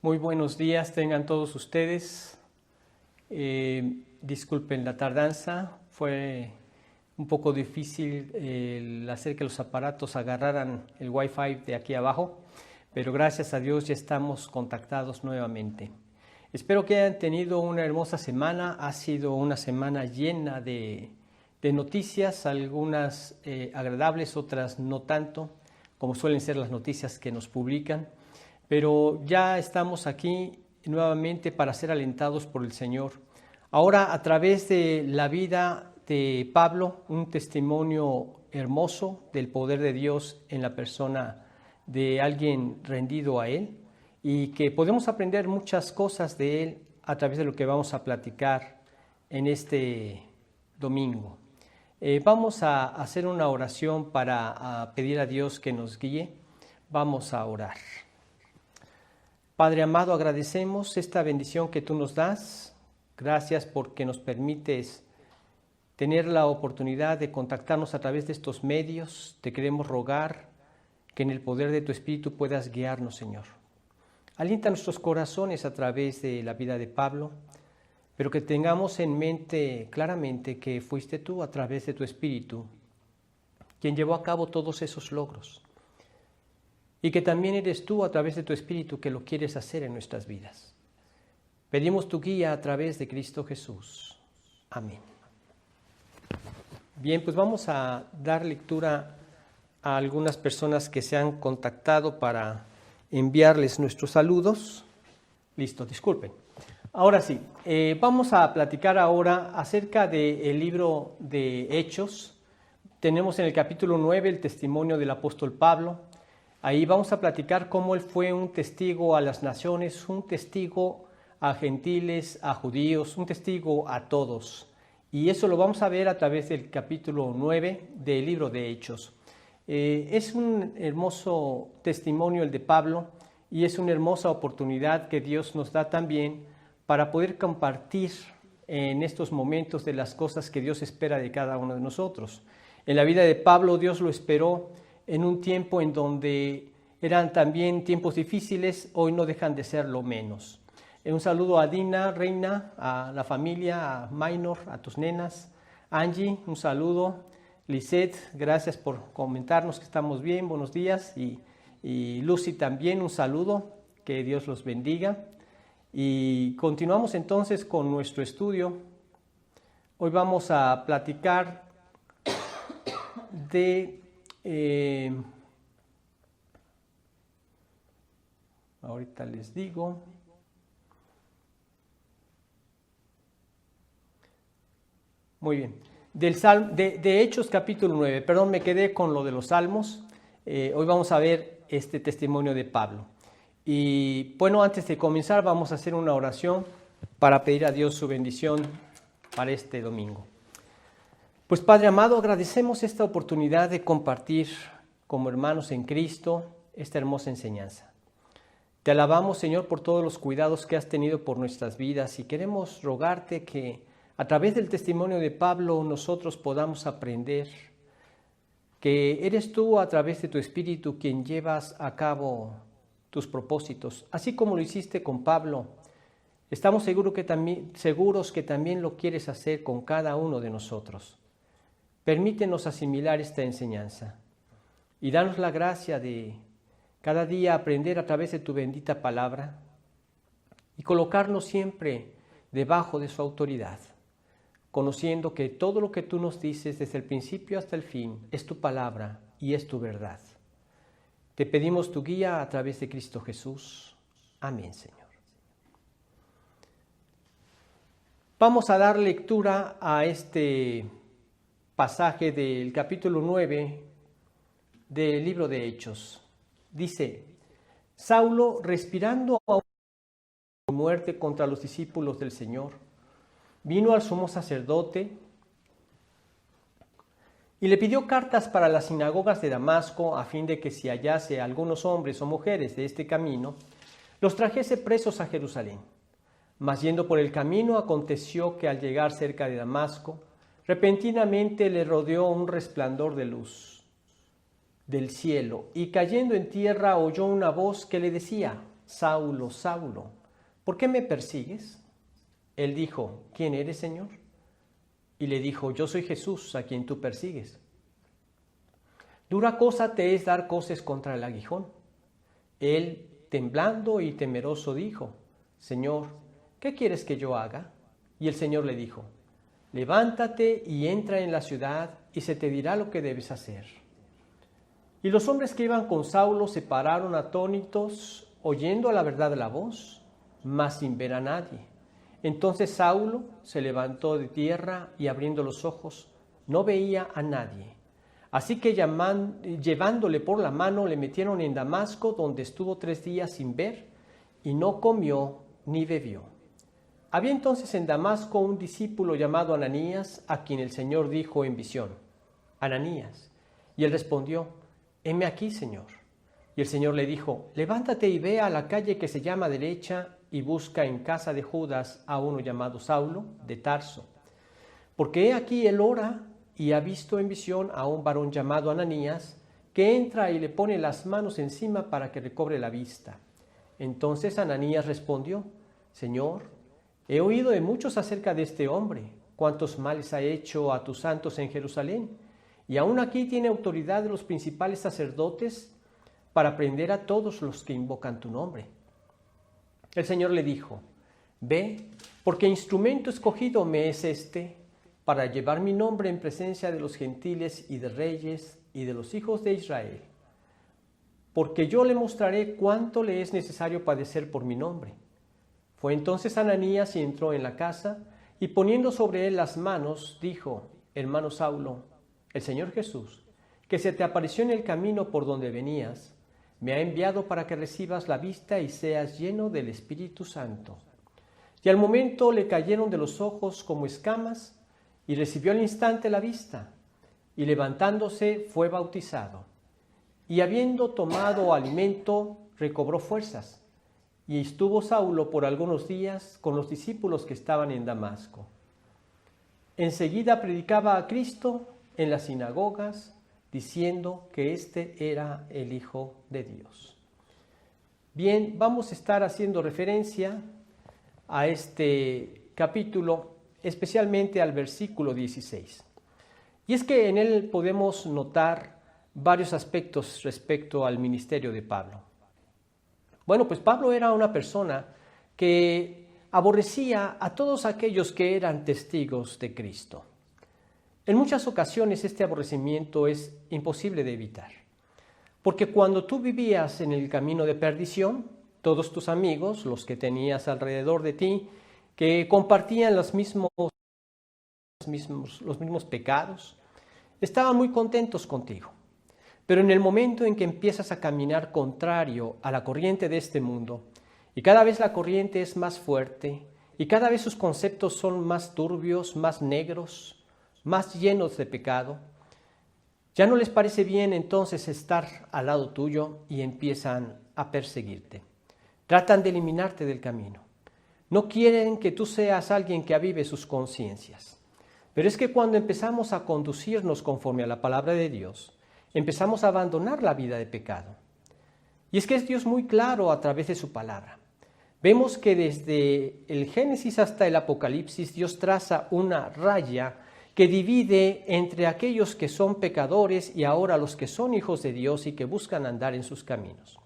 Muy buenos días tengan todos ustedes. Disculpen la tardanza, fue un poco difícil el hacer que los aparatos agarraran el Wi-Fi de aquí abajo, pero gracias a Dios ya estamos contactados nuevamente. Espero que hayan tenido una hermosa semana. Ha sido una semana llena de noticias, algunas agradables, otras no tanto, como suelen ser las noticias que nos publican. Pero ya estamos aquí nuevamente para ser alentados por el Señor. Ahora, a través de la vida de Pablo, un testimonio hermoso del poder de Dios en la persona de alguien rendido a Él, y que podemos aprender muchas cosas de Él a través de lo que vamos a platicar en este domingo. Vamos a hacer una oración para pedir a Dios que nos guíe. Vamos a orar. Padre amado, agradecemos esta bendición que tú nos das. Gracias porque nos permites tener la oportunidad de contactarnos a través de estos medios. Te queremos rogar que en el poder de tu Espíritu puedas guiarnos, Señor. Alienta nuestros corazones a través de la vida de Pablo, pero que tengamos en mente claramente que fuiste tú a través de tu Espíritu quien llevó a cabo todos esos logros. Y que también eres tú a través de tu Espíritu que lo quieres hacer en nuestras vidas. Pedimos tu guía a través de Cristo Jesús. Amén. Bien, pues vamos a dar lectura a algunas personas que se han contactado para enviarles nuestros saludos. Listo, disculpen. Ahora sí, vamos a platicar ahora acerca del libro de Hechos. Tenemos en el capítulo 9 el testimonio del apóstol Pablo. Ahí vamos a platicar cómo él fue un testigo a las naciones, un testigo a gentiles, a judíos, un testigo a todos. Y eso lo vamos a ver a través del capítulo 9 del libro de Hechos. Es un hermoso testimonio el de Pablo y es una hermosa oportunidad que Dios nos da también para poder compartir en estos momentos de las cosas que Dios espera de cada uno de nosotros. En la vida de Pablo, Dios lo esperó en un tiempo en donde eran también tiempos difíciles, hoy no dejan de ser lo menos. Un saludo a Dina, Reina, a la familia, a Minor, a tus nenas. Angie, un saludo. Lisette, gracias por comentarnos que estamos bien, buenos días. Y Lucy también, un saludo, que Dios los bendiga. Y continuamos entonces con nuestro estudio. Hoy vamos a platicar de... ahorita les digo. Muy bien. De Hechos capítulo 9, perdón, me quedé con lo de los salmos. Hoy vamos a ver este testimonio de Pablo. Y bueno, antes de comenzar vamos a hacer una oración para pedir a Dios su bendición para este domingo. Pues Padre amado, agradecemos esta oportunidad de compartir como hermanos en Cristo esta hermosa enseñanza. Te alabamos, Señor, por todos los cuidados que has tenido por nuestras vidas y queremos rogarte que a través del testimonio de Pablo nosotros podamos aprender que eres tú a través de tu Espíritu quien llevas a cabo tus propósitos. Así como lo hiciste con Pablo, estamos seguros que también lo quieres hacer con cada uno de nosotros. Permítenos asimilar esta enseñanza y danos la gracia de cada día aprender a través de tu bendita palabra y colocarnos siempre debajo de su autoridad, conociendo que todo lo que tú nos dices desde el principio hasta el fin es tu palabra y es tu verdad. Te pedimos tu guía a través de Cristo Jesús. Amén, Señor. Vamos a dar lectura a este pasaje del capítulo 9 del libro de Hechos. Dice: Saulo, respirando aún muerte contra los discípulos del Señor, vino al sumo sacerdote y le pidió cartas para las sinagogas de Damasco a fin de que si hallase a algunos hombres o mujeres de este camino, los trajese presos a Jerusalén. Mas yendo por el camino, aconteció que al llegar cerca de Damasco, repentinamente le rodeó un resplandor de luz del cielo, y cayendo en tierra oyó una voz que le decía: Saulo, Saulo, ¿por qué me persigues? Él dijo, ¿quién eres, Señor? Y le dijo, yo soy Jesús, a quien tú persigues. Dura cosa te es dar coces contra el aguijón. Él, temblando y temeroso, dijo, Señor, ¿qué quieres que yo haga? Y el Señor le dijo, levántate y entra en la ciudad y se te dirá lo que debes hacer. Y los hombres que iban con Saulo se pararon atónitos, oyendo a la verdad la voz, mas sin ver a nadie. Entonces Saulo se levantó de tierra y abriendo los ojos, no veía a nadie. Así que llevándole por la mano le metieron en Damasco, donde estuvo 3 días sin ver, y no comió ni bebió. Había entonces en Damasco un discípulo llamado Ananías, a quien el Señor dijo en visión, Ananías. Y él respondió, heme aquí, Señor. Y el Señor le dijo, levántate y ve a la calle que se llama Derecha y busca en casa de Judas a uno llamado Saulo de Tarso. Porque he aquí él ora y ha visto en visión a un varón llamado Ananías, que entra y le pone las manos encima para que recobre la vista. Entonces Ananías respondió, Señor, he oído de muchos acerca de este hombre, cuántos males ha hecho a tus santos en Jerusalén, y aún aquí tiene autoridad de los principales sacerdotes para prender a todos los que invocan tu nombre. El Señor le dijo, ve, porque instrumento escogido me es este, para llevar mi nombre en presencia de los gentiles y de reyes y de los hijos de Israel. Porque yo le mostraré cuánto le es necesario padecer por mi nombre. Fue entonces Ananías y entró en la casa, y poniendo sobre él las manos, dijo, hermano Saulo, el Señor Jesús, que se te apareció en el camino por donde venías, me ha enviado para que recibas la vista y seas lleno del Espíritu Santo. Y al momento le cayeron de los ojos como escamas, y recibió al instante la vista, y levantándose fue bautizado. Y habiendo tomado alimento, recobró fuerzas, y estuvo Saulo por algunos días con los discípulos que estaban en Damasco. Enseguida predicaba a Cristo en las sinagogas, diciendo que éste era el Hijo de Dios. Bien, vamos a estar haciendo referencia a este capítulo, especialmente al versículo 16. Y es que en él podemos notar varios aspectos respecto al ministerio de Pablo. Bueno, pues Pablo era una persona que aborrecía a todos aquellos que eran testigos de Cristo. En muchas ocasiones este aborrecimiento es imposible de evitar, porque cuando tú vivías en el camino de perdición, todos tus amigos, los que tenías alrededor de ti, que compartían los mismos pecados, estaban muy contentos contigo. Pero en el momento en que empiezas a caminar contrario a la corriente de este mundo, y cada vez la corriente es más fuerte, y cada vez sus conceptos son más turbios, más negros, más llenos de pecado, ya no les parece bien entonces estar al lado tuyo y empiezan a perseguirte. Tratan de eliminarte del camino. No quieren que tú seas alguien que avive sus conciencias. Pero es que cuando empezamos a conducirnos conforme a la palabra de Dios, empezamos a abandonar la vida de pecado. Y es que es Dios muy claro a través de su palabra. Vemos que desde el Génesis hasta el Apocalipsis, Dios traza una raya que divide entre aquellos que son pecadores y ahora los que son hijos de Dios y que buscan andar en sus caminos.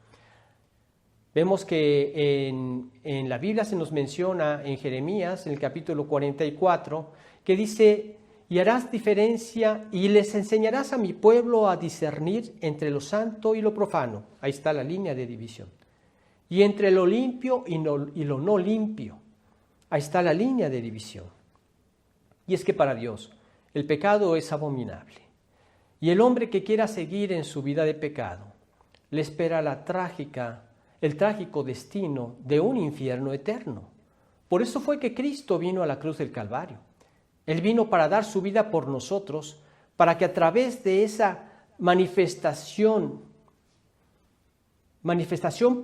Vemos que en la Biblia se nos menciona en Jeremías, en el capítulo 44, que dice, y harás diferencia y les enseñarás a mi pueblo a discernir entre lo santo y lo profano. Ahí está la línea de división. Y entre lo limpio y lo no limpio. Ahí está la línea de división. Y es que para Dios el pecado es abominable. Y el hombre que quiera seguir en su vida de pecado le espera el trágico destino de un infierno eterno. Por eso fue que Cristo vino a la cruz del Calvario. Él vino para dar su vida por nosotros, para que a través de esa manifestación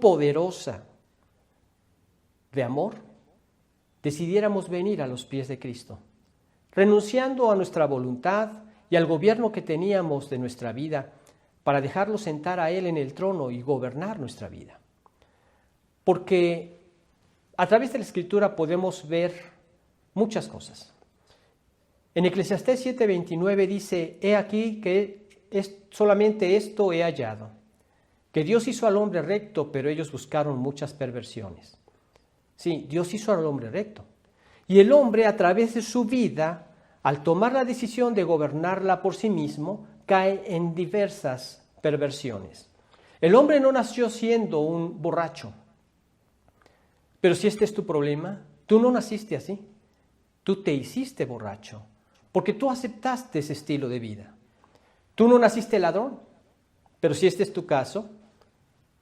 poderosa de amor, decidiéramos venir a los pies de Cristo, renunciando a nuestra voluntad y al gobierno que teníamos de nuestra vida, para dejarlo sentar a Él en el trono y gobernar nuestra vida. porque a través de la Escritura podemos ver muchas cosas. En Eclesiastés 7:29 dice, he aquí que solamente esto he hallado, que Dios hizo al hombre recto, pero ellos buscaron muchas perversiones. Sí, Dios hizo al hombre recto. Y el hombre, a través de su vida, al tomar la decisión de gobernarla por sí mismo, cae en diversas perversiones. El hombre no nació siendo un borracho. Pero si este es tu problema, tú no naciste así. Tú te hiciste borracho, porque tú aceptaste ese estilo de vida. Tú no naciste ladrón, pero si este es tu caso,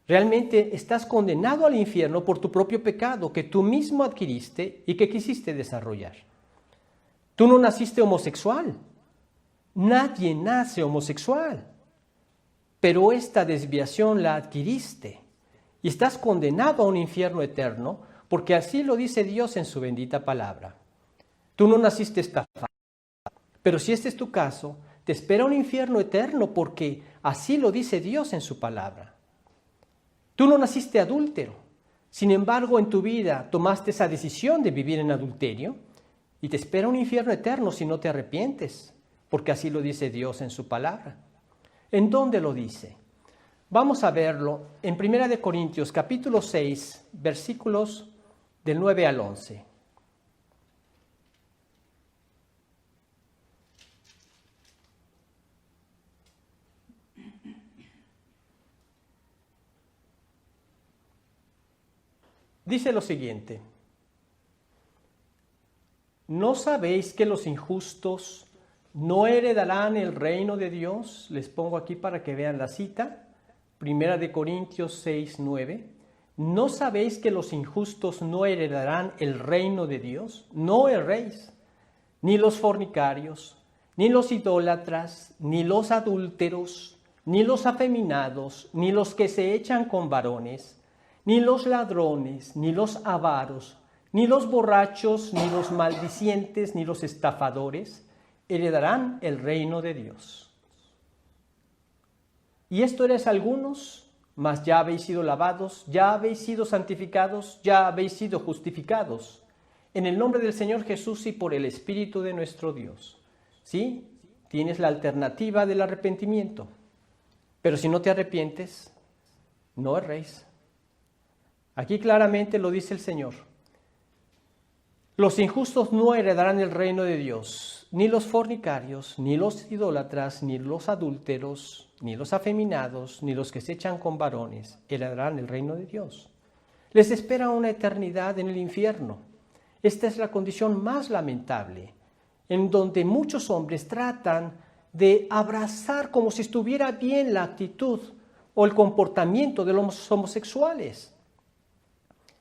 realmente estás condenado al infierno por tu propio pecado que tú mismo adquiriste y que quisiste desarrollar. Tú no naciste homosexual. Nadie nace homosexual. Pero esta desviación la adquiriste y estás condenado a un infierno eterno porque así lo dice Dios en su bendita palabra. Tú no naciste estafado, pero si este es tu caso, te espera un infierno eterno porque así lo dice Dios en su palabra. Tú no naciste adúltero, sin embargo en tu vida tomaste esa decisión de vivir en adulterio y te espera un infierno eterno si no te arrepientes, porque así lo dice Dios en su palabra. ¿En dónde lo dice? Vamos a verlo en 1 Corintios capítulo 6, versículos del 9 al 11. Dice lo siguiente: ¿no sabéis que los injustos no heredarán el reino de Dios? Les pongo aquí para que vean la cita, 1 Corintios 6, 9. ¿No sabéis que los injustos no heredarán el reino de Dios? No erréis, ni los fornicarios, ni los idólatras, ni los adúlteros, ni los afeminados, ni los que se echan con varones, ni los ladrones, ni los avaros, ni los borrachos, ni los maldicientes, ni los estafadores heredarán el reino de Dios. Y esto eres algunos, mas ya habéis sido lavados, ya habéis sido santificados, ya habéis sido justificados, en el nombre del Señor Jesús y por el Espíritu de nuestro Dios. ¿Sí? Tienes la alternativa del arrepentimiento, pero si no te arrepientes, no erréis. Aquí claramente lo dice el Señor. Los injustos no heredarán el reino de Dios, ni los fornicarios, ni los idólatras, ni los adúlteros, ni los afeminados, ni los que se echan con varones heredarán el reino de Dios. Les espera una eternidad en el infierno. Esta es la condición más lamentable, en donde muchos hombres tratan de abrazar como si estuviera bien la actitud o el comportamiento de los homosexuales.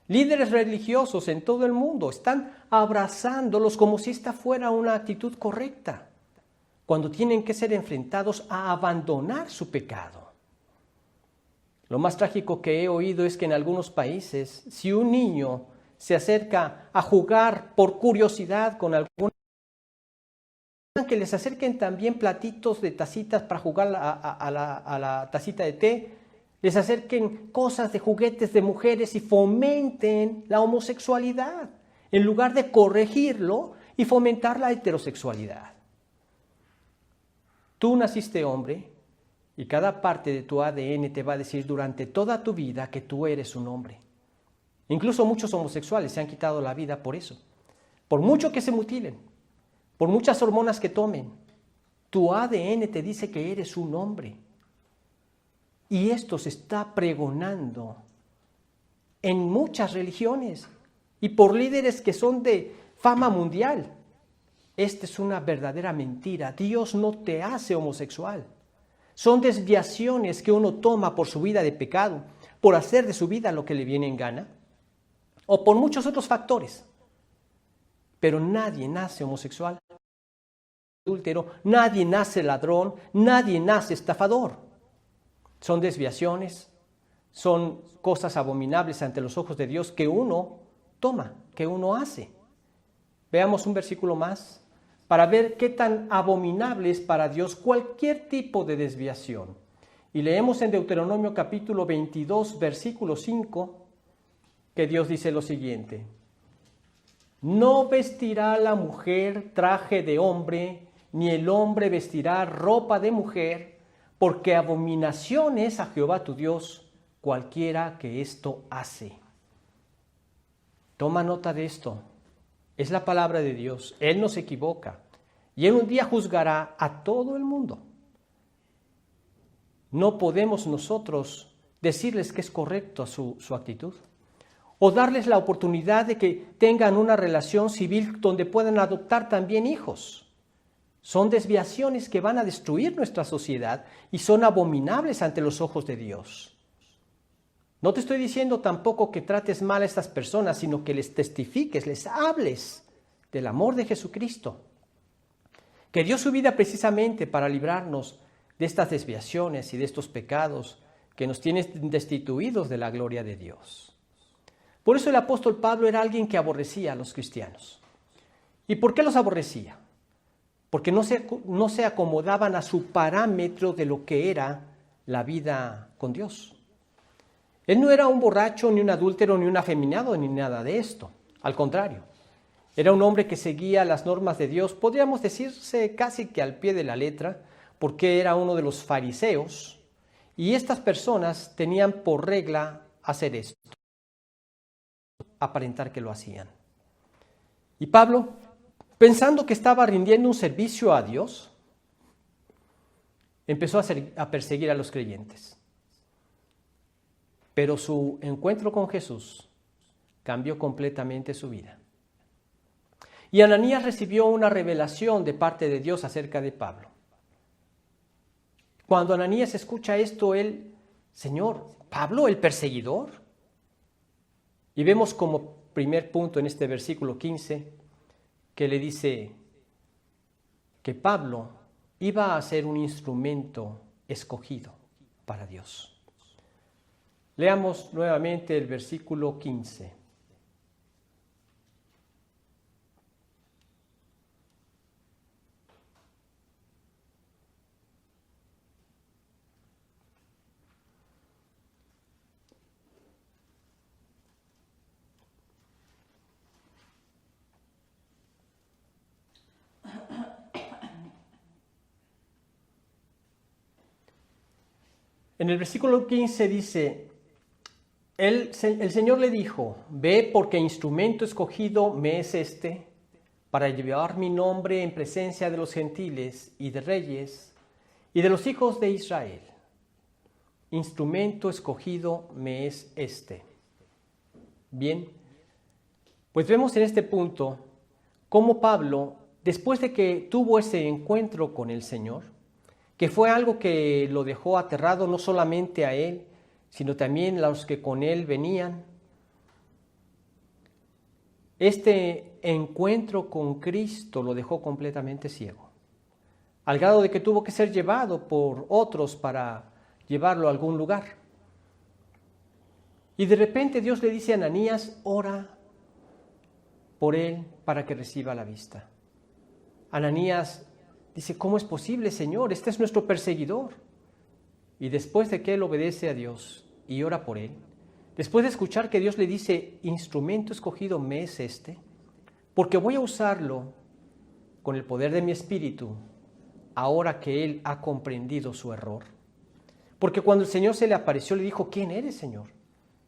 Líderes religiosos en todo el mundo están abrazándolos como si esta fuera una actitud correcta, cuando tienen que ser enfrentados a abandonar su pecado. Lo más trágico que he oído es que en algunos países, si un niño se acerca a jugar por curiosidad con algún, que les acerquen también platitos de tacitas para jugar a la tacita de té, les acerquen cosas de juguetes de mujeres y fomenten la homosexualidad, en lugar de corregirlo y fomentar la heterosexualidad. Tú naciste hombre y cada parte de tu ADN te va a decir durante toda tu vida que tú eres un hombre. Incluso muchos homosexuales se han quitado la vida por eso. Por mucho que se mutilen, por muchas hormonas que tomen, tu ADN te dice que eres un hombre. Y esto se está pregonando en muchas religiones y por líderes que son de fama mundial. Esta es una verdadera mentira. Dios no te hace homosexual. Son desviaciones que uno toma por su vida de pecado, por hacer de su vida lo que le viene en gana, o por muchos otros factores. Pero nadie nace homosexual, adúltero, nadie nace ladrón, nadie nace estafador. Son desviaciones, son cosas abominables ante los ojos de Dios que uno toma, que uno hace. Veamos un versículo más para ver qué tan abominable es para Dios cualquier tipo de desviación. Y leemos en Deuteronomio capítulo 22, versículo 5, que Dios dice lo siguiente: no vestirá la mujer traje de hombre, ni el hombre vestirá ropa de mujer, porque abominación es a Jehová tu Dios cualquiera que esto hace. Toma nota de esto. Es la palabra de Dios. Él no se equivoca. Y Él un día juzgará a todo el mundo. No podemos nosotros decirles que es correcto su actitud, o darles la oportunidad de que tengan una relación civil donde puedan adoptar también hijos. Son desviaciones que van a destruir nuestra sociedad y son abominables ante los ojos de Dios. No te estoy diciendo tampoco que trates mal a estas personas, sino que les testifiques, les hables del amor de Jesucristo, que dio su vida precisamente para librarnos de estas desviaciones y de estos pecados que nos tienen destituidos de la gloria de Dios. Por eso el apóstol Pablo era alguien que aborrecía a los cristianos. ¿Y por qué los aborrecía? Porque no se acomodaban a su parámetro de lo que era la vida con Dios. Él no era un borracho, ni un adúltero, ni un afeminado, ni nada de esto. Al contrario, era un hombre que seguía las normas de Dios, podríamos decirse casi que al pie de la letra, porque era uno de los fariseos, y estas personas tenían por regla hacer esto, aparentar que lo hacían. Y Pablo, pensando que estaba rindiendo un servicio a Dios, empezó a perseguir a los creyentes. Pero su encuentro con Jesús cambió completamente su vida. Y Ananías recibió una revelación de parte de Dios acerca de Pablo. Cuando Ananías escucha esto, él, Señor, ¿Pablo el perseguidor? Y vemos como primer punto en este versículo 15 que le dice que Pablo iba a ser un instrumento escogido para Dios. Leamos nuevamente el versículo 15. En el versículo 15 dice, el Señor le dijo, ve porque instrumento escogido me es este, para llevar mi nombre en presencia de los gentiles y de reyes y de los hijos de Israel. Instrumento escogido me es este. Bien, pues vemos en este punto cómo Pablo, después de que tuvo ese encuentro con el Señor, que fue algo que lo dejó aterrado no solamente a él, sino también a los que con él venían. Este encuentro con Cristo lo dejó completamente ciego, al grado de que tuvo que ser llevado por otros para llevarlo a algún lugar. Y de repente Dios le dice a Ananías, ora por él para que reciba la vista. Ananías dice, ¿cómo es posible, Señor? Este es nuestro perseguidor. Y después de que él obedece a Dios y ora por él, después de escuchar que Dios le dice, instrumento escogido me es este, porque voy a usarlo con el poder de mi espíritu, ahora que él ha comprendido su error. Porque cuando el Señor se le apareció, le dijo, ¿quién eres, Señor?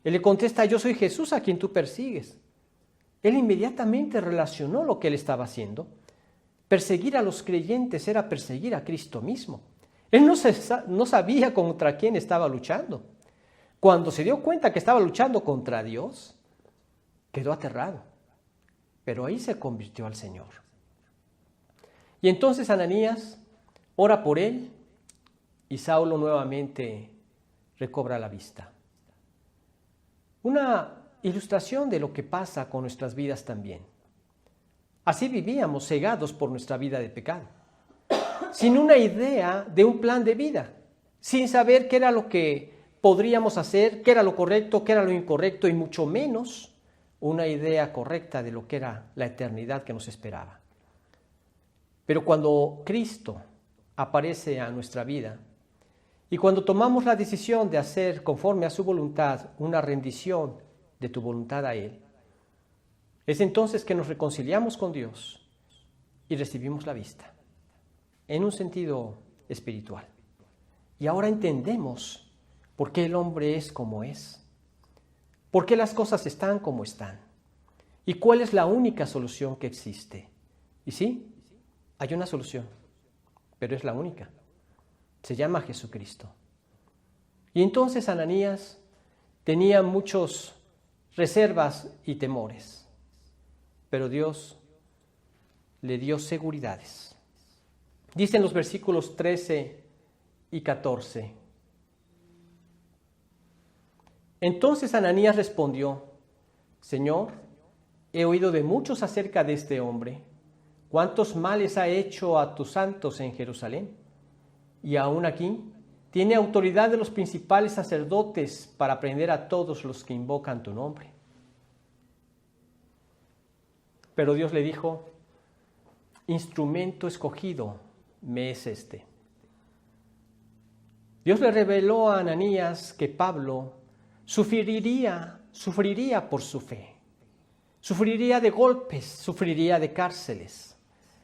Él le contesta, yo soy Jesús a quien tú persigues. Él inmediatamente relacionó lo que él estaba haciendo. Perseguir a los creyentes era perseguir a Cristo mismo. Él no sabía contra quién estaba luchando. Cuando se dio cuenta que estaba luchando contra Dios, quedó aterrado. Pero ahí se convirtió al Señor. Y entonces Ananías ora por él y Saulo nuevamente recobra la vista. Una ilustración de lo que pasa con nuestras vidas también. Así vivíamos cegados por nuestra vida de pecado, sin una idea de un plan de vida, sin saber qué era lo que podríamos hacer, qué era lo correcto, qué era lo incorrecto y mucho menos una idea correcta de lo que era la eternidad que nos esperaba. Pero cuando Cristo aparece a nuestra vida y cuando tomamos la decisión de hacer conforme a su voluntad una rendición de tu voluntad a Él, es entonces que nos reconciliamos con Dios y recibimos la vista, en un sentido espiritual. Y ahora entendemos por qué el hombre es como es, por qué las cosas están como están, y cuál es la única solución que existe. Y sí, hay una solución, pero es la única. Se llama Jesucristo. Y entonces Ananías tenía muchas reservas y temores, pero Dios le dio seguridades. Dicen los versículos 13 y 14. Entonces Ananías respondió: Señor, he oído de muchos acerca de este hombre, cuántos males ha hecho a tus santos en Jerusalén, y aún aquí tiene autoridad de los principales sacerdotes para prender a todos los que invocan tu nombre. Pero Dios le dijo: instrumento escogido me es este. Dios le reveló a Ananías que Pablo sufriría por su fe. Sufriría de golpes, sufriría de cárceles.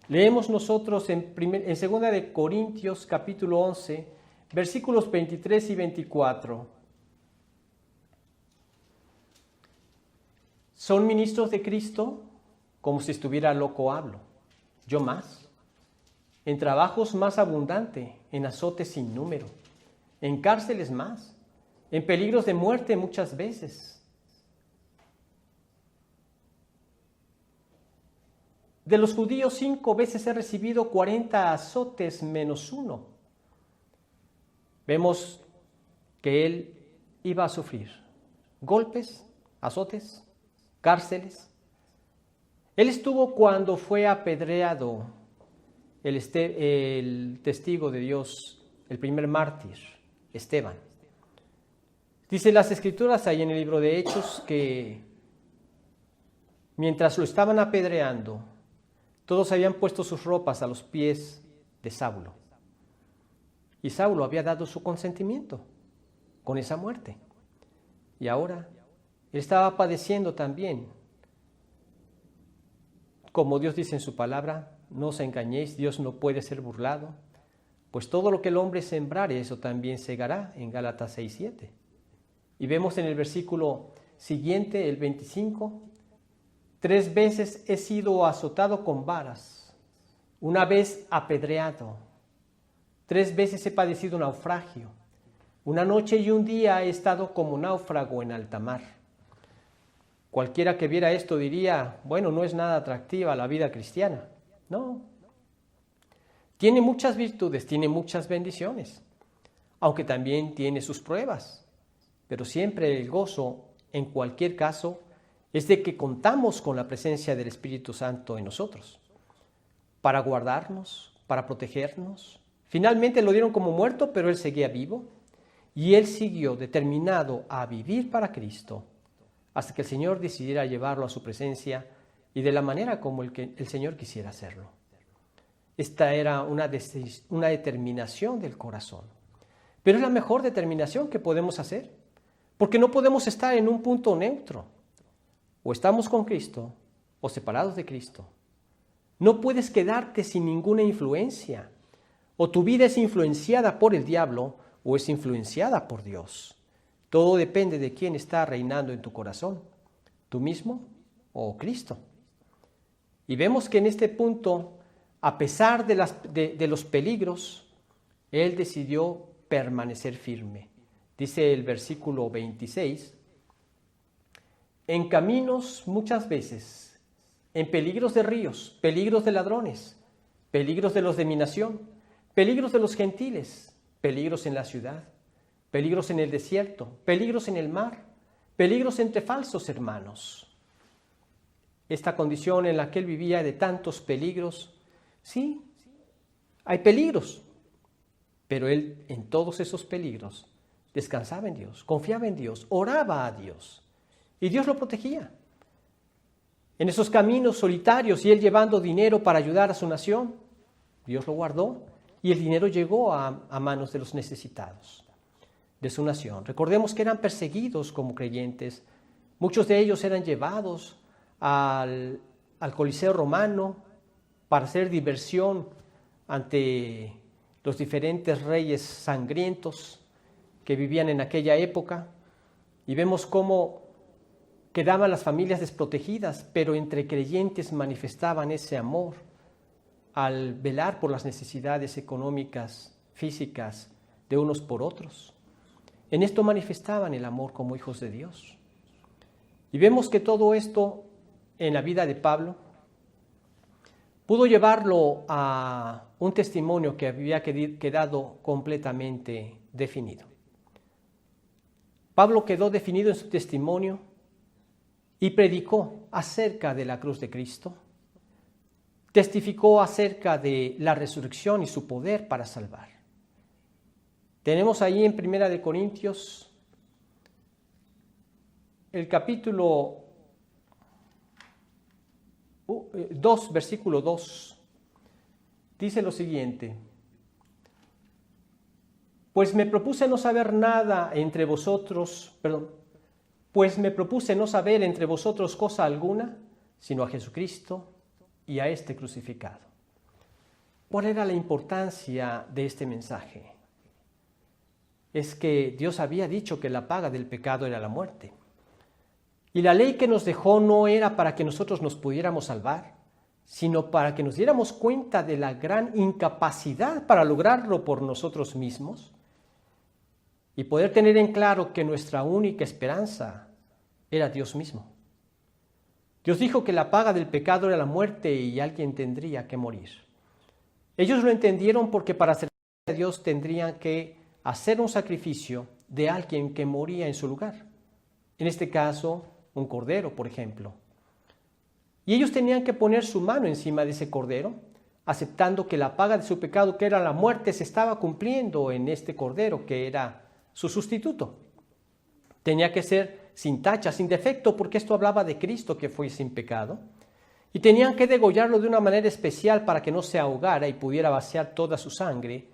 Leemos nosotros en 2 de Corintios capítulo 11, versículos 23 y 24. ¿Son ministros de Cristo? Como si estuviera loco hablo. Yo más. En trabajos más abundante, en azotes sin número, en cárceles más, en peligros de muerte muchas veces. De los judíos 5 veces he recibido 40 azotes menos 1. Vemos que él iba a sufrir golpes, azotes, cárceles. Él estuvo cuando fue apedreado el testigo de Dios, el primer mártir, Esteban. Dice las Escrituras ahí en el libro de Hechos que mientras lo estaban apedreando, todos habían puesto sus ropas a los pies de Saulo. Y Saulo había dado su consentimiento con esa muerte. Y ahora él estaba padeciendo también. Como Dios dice en su palabra, no os engañéis, Dios no puede ser burlado. Pues todo lo que el hombre sembrare, eso también segará, en Gálatas 6:7. Y vemos en el versículo siguiente, el 25, 3 veces he sido azotado con varas, una vez apedreado, 3 veces he padecido naufragio, una noche y un día he estado como náufrago en alta mar. Cualquiera que viera esto diría, bueno, no es nada atractiva la vida cristiana. No. Tiene muchas virtudes, tiene muchas bendiciones, aunque también tiene sus pruebas. Pero siempre el gozo, en cualquier caso, es de que contamos con la presencia del Espíritu Santo en nosotros, para guardarnos, para protegernos. Finalmente lo dieron como muerto, pero él seguía vivo, y él siguió determinado a vivir para Cristo, hasta que el Señor decidiera llevarlo a su presencia y de la manera como el Señor quisiera hacerlo. Esta era una determinación del corazón, pero es la mejor determinación que podemos hacer, porque no podemos estar en un punto neutro. O estamos con Cristo o separados de Cristo. No puedes quedarte sin ninguna influencia. O tu vida es influenciada por el diablo o es influenciada por Dios. Todo depende de quién está reinando en tu corazón, tú mismo o Cristo. Y vemos que en este punto, a pesar de los peligros, él decidió permanecer firme. Dice el versículo 26, en caminos muchas veces, en peligros de ríos, peligros de ladrones, peligros de los de mi nación, peligros de los gentiles, peligros en la ciudad, peligros en el desierto, peligros en el mar, peligros entre falsos hermanos. Esta condición en la que él vivía de tantos peligros, sí, hay peligros, pero él en todos esos peligros descansaba en Dios, confiaba en Dios, oraba a Dios y Dios lo protegía. En esos caminos solitarios y él llevando dinero para ayudar a su nación, Dios lo guardó y el dinero llegó a manos de los necesitados de su nación. Recordemos que eran perseguidos como creyentes, Muchos de ellos eran llevados al Coliseo romano para hacer diversión ante los diferentes reyes sangrientos que vivían en aquella época. Y vemos cómo quedaban las familias desprotegidas, pero entre creyentes manifestaban ese amor al velar por las necesidades económicas, físicas de unos por otros. En esto manifestaban el amor como hijos de Dios. Y vemos que todo esto en la vida de Pablo pudo llevarlo a un testimonio que había quedado completamente definido. Pablo quedó definido en su testimonio y predicó acerca de la cruz de Cristo, testificó acerca de la resurrección y su poder para salvar. Tenemos ahí en 1 Corintios el capítulo 2, versículo 2, dice lo siguiente: pues me propuse no saber entre vosotros cosa alguna, sino a Jesucristo y a este crucificado. ¿Cuál era la importancia de este mensaje? Es que Dios había dicho que la paga del pecado era la muerte. Y la ley que nos dejó no era para que nosotros nos pudiéramos salvar, sino para que nos diéramos cuenta de la gran incapacidad para lograrlo por nosotros mismos y poder tener en claro que nuestra única esperanza era Dios mismo. Dios dijo que la paga del pecado era la muerte y alguien tendría que morir. Ellos lo entendieron porque para servir a Dios tendrían que hacer un sacrificio de alguien que moría en su lugar. En este caso, un cordero, por ejemplo. Y ellos tenían que poner su mano encima de ese cordero, aceptando que la paga de su pecado, que era la muerte, se estaba cumpliendo en este cordero, que era su sustituto. Tenía que ser sin tacha, sin defecto, porque esto hablaba de Cristo que fue sin pecado. Y tenían que degollarlo de una manera especial para que no se ahogara y pudiera vaciar toda su sangre,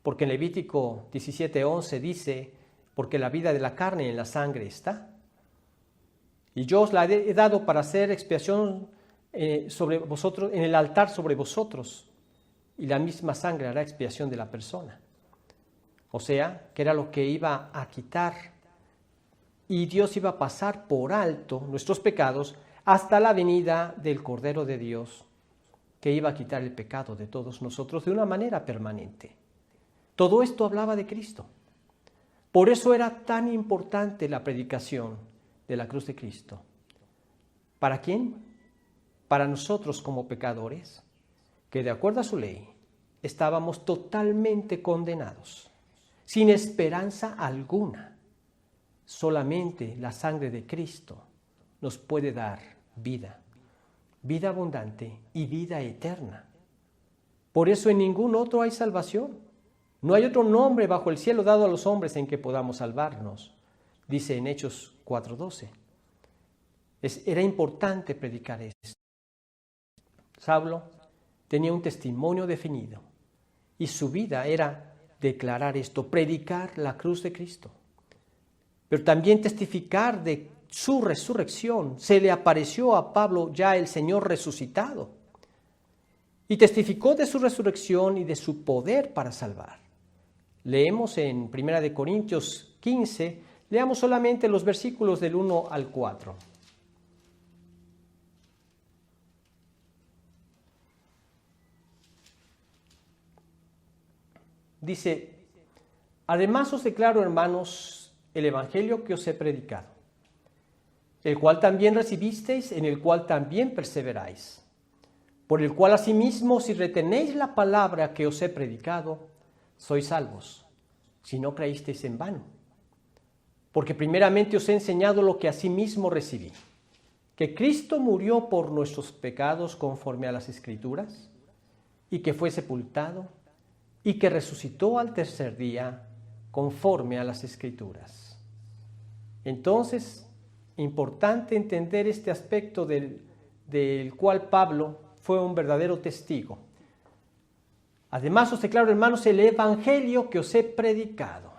porque en Levítico 17:11 dice, porque la vida de la carne en la sangre está. Y yo os la he dado para hacer expiación sobre vosotros, en el altar sobre vosotros, y la misma sangre hará expiación de la persona. O sea, que era lo que iba a quitar, y Dios iba a pasar por alto nuestros pecados hasta la venida del Cordero de Dios, que iba a quitar el pecado de todos nosotros de una manera permanente. Todo esto hablaba de Cristo. Por eso era tan importante la predicación de la cruz de Cristo. ¿Para quién? Para nosotros como pecadores, que de acuerdo a su ley estábamos totalmente condenados, sin esperanza alguna. Solamente la sangre de Cristo nos puede dar vida, vida abundante y vida eterna. Por eso en ningún otro hay salvación. No hay otro nombre bajo el cielo dado a los hombres en que podamos salvarnos, dice en Hechos 4:12. Era importante predicar esto. Saulo tenía un testimonio definido y su vida era declarar esto, predicar la cruz de Cristo, pero también testificar de su resurrección. Se le apareció a Pablo ya el Señor resucitado y testificó de su resurrección y de su poder para salvar. Leemos en 1 Corintios 15, leamos solamente los versículos del 1 al 4. Dice: además os declaro, hermanos, el evangelio que os he predicado, el cual también recibisteis, en el cual también perseveráis, por el cual asimismo, si retenéis la palabra que os he predicado, sois salvos, si no creísteis en vano. Porque primeramente os he enseñado lo que asimismo recibí, que Cristo murió por nuestros pecados conforme a las Escrituras, y que fue sepultado, y que resucitó al tercer día conforme a las Escrituras. Entonces, importante entender este aspecto del cual Pablo fue un verdadero testigo. Además os declaro, hermanos, el evangelio que os he predicado,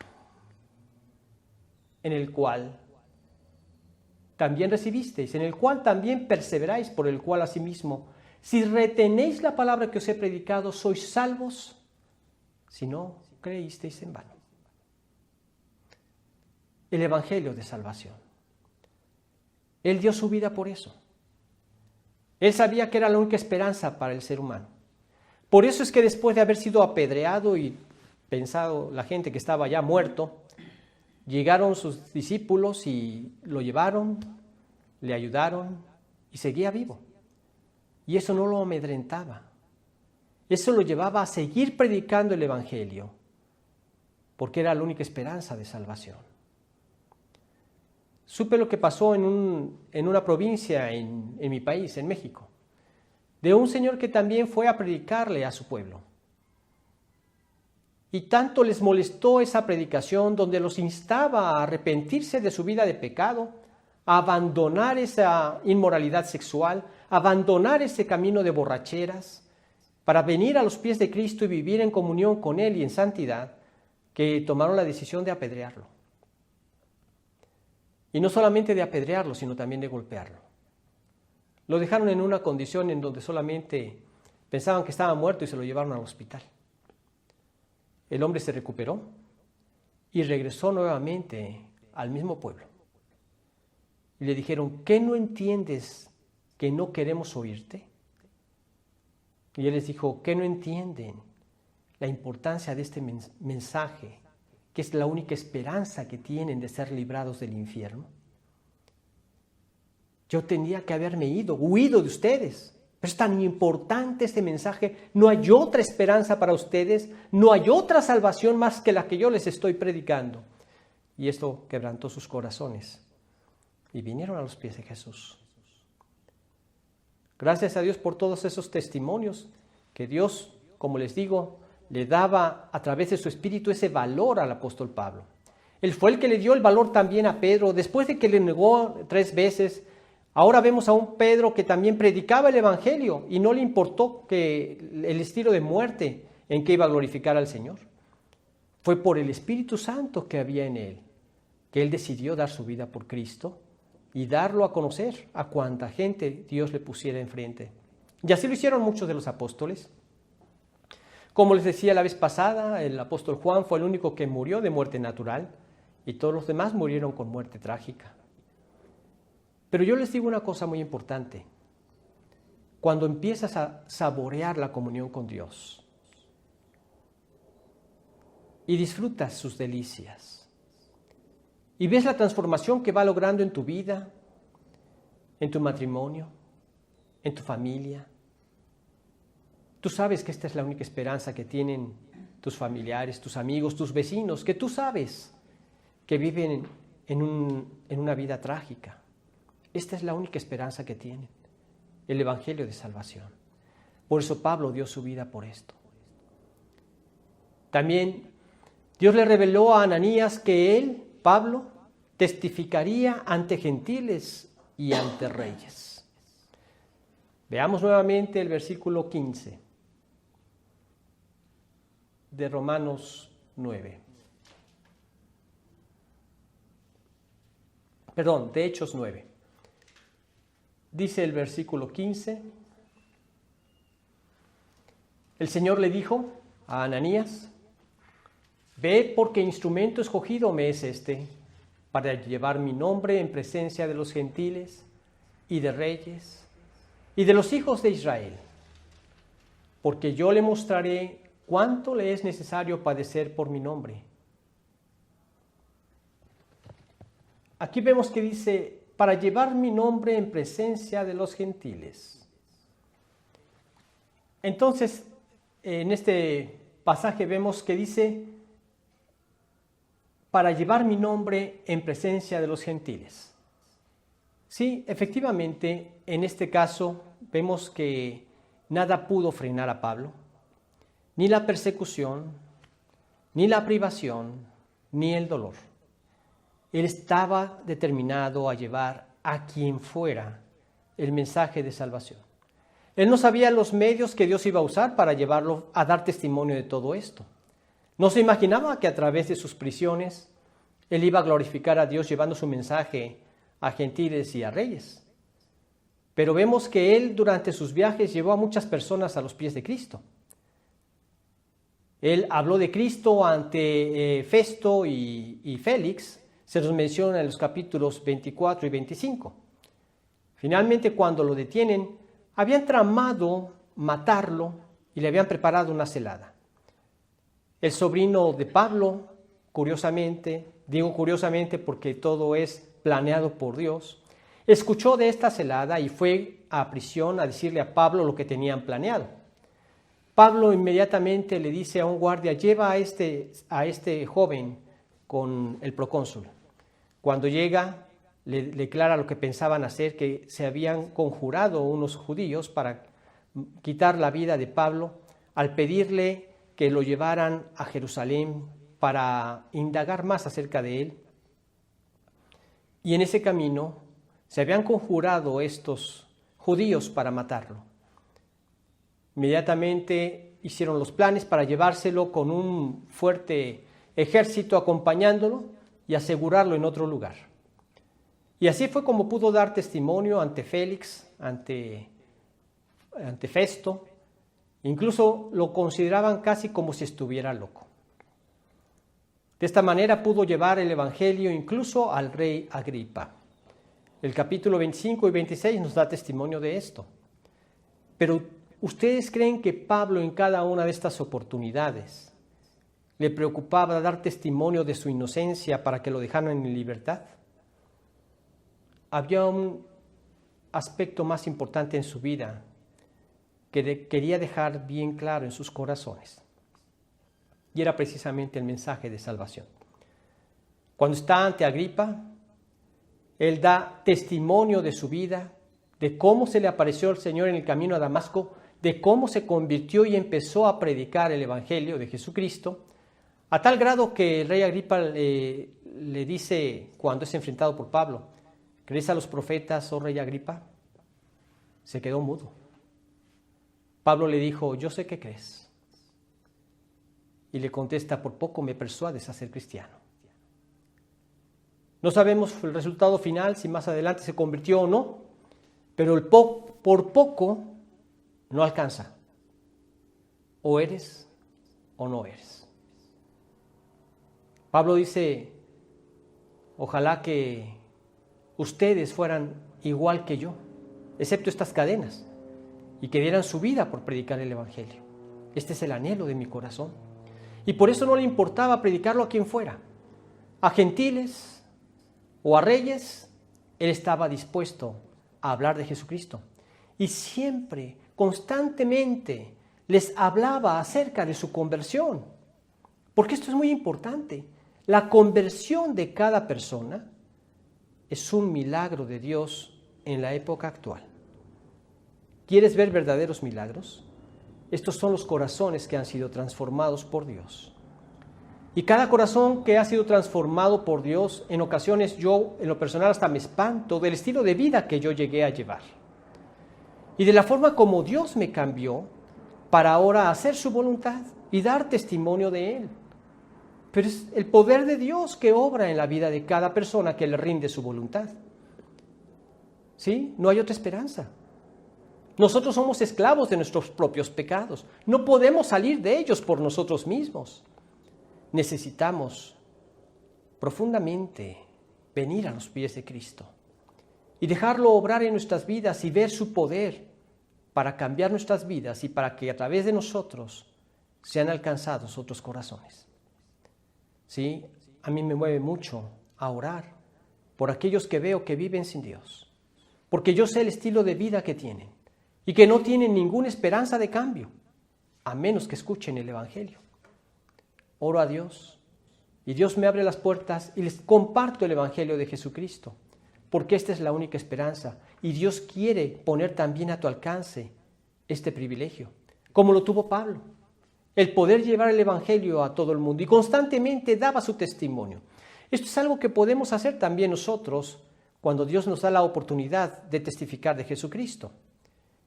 en el cual también recibisteis, en el cual también perseveráis, por el cual asimismo, si retenéis la palabra que os he predicado, sois salvos, si no creísteis en vano. El evangelio de salvación. Él dio su vida por eso. Él sabía que era la única esperanza para el ser humano. Por eso es que después de haber sido apedreado y pensado la gente que estaba ya muerto, llegaron sus discípulos y lo llevaron, le ayudaron y seguía vivo. Y eso no lo amedrentaba. Eso lo llevaba a seguir predicando el evangelio, porque era la única esperanza de salvación. Supe lo que pasó en una provincia en mi país, en México, de un señor que también fue a predicarle a su pueblo. Y tanto les molestó esa predicación donde los instaba a arrepentirse de su vida de pecado, a abandonar esa inmoralidad sexual, a abandonar ese camino de borracheras, para venir a los pies de Cristo y vivir en comunión con Él y en santidad, que tomaron la decisión de apedrearlo. Y no solamente de apedrearlo, sino también de golpearlo. Lo dejaron en una condición en donde solamente pensaban que estaba muerto y se lo llevaron al hospital. El hombre se recuperó y regresó nuevamente al mismo pueblo. Y le dijeron, ¿qué no entiendes que no queremos oírte? Y él les dijo, ¿qué no entienden la importancia de este mensaje, que es la única esperanza que tienen de ser librados del infierno? Yo tenía que haberme huido de ustedes. Pero es tan importante este mensaje. No hay otra esperanza para ustedes. No hay otra salvación más que la que yo les estoy predicando. Y esto quebrantó sus corazones. Y vinieron a los pies de Jesús. Gracias a Dios por todos esos testimonios que Dios, como les digo, le daba a través de su espíritu ese valor al apóstol Pablo. Él fue el que le dio el valor también a Pedro. Después de que le negó 3 veces, ahora vemos a un Pedro que también predicaba el evangelio y no le importó que el estilo de muerte en que iba a glorificar al Señor. Fue por el Espíritu Santo que había en él, que él decidió dar su vida por Cristo y darlo a conocer a cuanta gente Dios le pusiera enfrente. Y así lo hicieron muchos de los apóstoles. Como les decía la vez pasada, el apóstol Juan fue el único que murió de muerte natural y todos los demás murieron con muerte trágica. Pero yo les digo una cosa muy importante. Cuando empiezas a saborear la comunión con Dios y disfrutas sus delicias y ves la transformación que va logrando en tu vida, en tu matrimonio, en tu familia, tú sabes que esta es la única esperanza que tienen tus familiares, tus amigos, tus vecinos, que tú sabes que viven en una vida trágica. Esta es la única esperanza que tienen, el evangelio de salvación. Por eso Pablo dio su vida por esto. También Dios le reveló a Ananías que él, Pablo, testificaría ante gentiles y ante reyes. Veamos nuevamente el versículo 15 de Romanos 9. Perdón, de Hechos 9. Dice el versículo 15, el Señor le dijo a Ananías, ve porque instrumento escogido me es este, para llevar mi nombre en presencia de los gentiles y de reyes y de los hijos de Israel, porque yo le mostraré cuánto le es necesario padecer por mi nombre. Aquí vemos que dice, para llevar mi nombre en presencia de los gentiles. Entonces, en este pasaje vemos que dice, para llevar mi nombre en presencia de los gentiles. Sí, efectivamente, en este caso vemos que nada pudo frenar a Pablo, ni la persecución, ni la privación, ni el dolor. Él estaba determinado a llevar a quien fuera el mensaje de salvación. Él no sabía los medios que Dios iba a usar para llevarlo a dar testimonio de todo esto. No se imaginaba que a través de sus prisiones él iba a glorificar a Dios llevando su mensaje a gentiles y a reyes. Pero vemos que él durante sus viajes llevó a muchas personas a los pies de Cristo. Él habló de Cristo ante Festo y Félix, se los menciona en los capítulos 24 y 25. Finalmente, cuando lo detienen, habían tramado matarlo y le habían preparado una celada. El sobrino de Pablo, curiosamente, digo curiosamente porque todo es planeado por Dios, escuchó de esta celada y fue a prisión a decirle a Pablo lo que tenían planeado. Pablo inmediatamente le dice a un guardia: lleva a este joven con el procónsul. Cuando llega, le declara lo que pensaban hacer, que se habían conjurado unos judíos para quitar la vida de Pablo, al pedirle que lo llevaran a Jerusalén para indagar más acerca de él. Y en ese camino se habían conjurado estos judíos para matarlo. Inmediatamente hicieron los planes para llevárselo con un fuerte ejército acompañándolo y asegurarlo en otro lugar. Y así fue como pudo dar testimonio ante Félix, ante Festo. Incluso lo consideraban casi como si estuviera loco. De esta manera pudo llevar el evangelio incluso al rey Agripa. El capítulo 25 y 26 nos da testimonio de esto. Pero ¿ustedes creen que Pablo en cada una de estas oportunidades le preocupaba dar testimonio de su inocencia para que lo dejaran en libertad? Había un aspecto más importante en su vida que quería dejar bien claro en sus corazones. Y era precisamente el mensaje de salvación. Cuando está ante Agripa, él da testimonio de su vida, de cómo se le apareció el Señor en el camino a Damasco, de cómo se convirtió y empezó a predicar el Evangelio de Jesucristo, a tal grado que el rey Agripa le dice, cuando es enfrentado por Pablo: ¿crees a los profetas, oh rey Agripa? Se quedó mudo. Pablo le dijo: yo sé que crees. Y le contesta: por poco me persuades a ser cristiano. No sabemos el resultado final, si más adelante se convirtió o no, pero por poco no alcanza. O eres o no eres. Pablo dice: ojalá que ustedes fueran igual que yo, excepto estas cadenas, y que dieran su vida por predicar el Evangelio. Este es el anhelo de mi corazón. Y por eso no le importaba predicarlo a quien fuera, a gentiles o a reyes. Él estaba dispuesto a hablar de Jesucristo. Y siempre, constantemente, les hablaba acerca de su conversión. Porque esto es muy importante. La conversión de cada persona es un milagro de Dios en la época actual. ¿Quieres ver verdaderos milagros? Estos son los corazones que han sido transformados por Dios. Y cada corazón que ha sido transformado por Dios, en ocasiones yo, en lo personal, hasta me espanto del estilo de vida que yo llegué a llevar. Y de la forma como Dios me cambió para ahora hacer su voluntad y dar testimonio de Él. Pero es el poder de Dios que obra en la vida de cada persona que le rinde su voluntad. ¿Sí? No hay otra esperanza. Nosotros somos esclavos de nuestros propios pecados. No podemos salir de ellos por nosotros mismos. Necesitamos profundamente venir a los pies de Cristo y dejarlo obrar en nuestras vidas y ver su poder para cambiar nuestras vidas y para que a través de nosotros sean alcanzados otros corazones. ¿Sí? A mí me mueve mucho a orar por aquellos que veo que viven sin Dios, porque yo sé el estilo de vida que tienen y que no tienen ninguna esperanza de cambio, a menos que escuchen el Evangelio. Oro a Dios y Dios me abre las puertas y les comparto el Evangelio de Jesucristo, porque esta es la única esperanza y Dios quiere poner también a tu alcance este privilegio, como lo tuvo Pablo, el poder llevar el Evangelio a todo el mundo, y constantemente daba su testimonio. Esto es algo que podemos hacer también nosotros cuando Dios nos da la oportunidad de testificar de Jesucristo.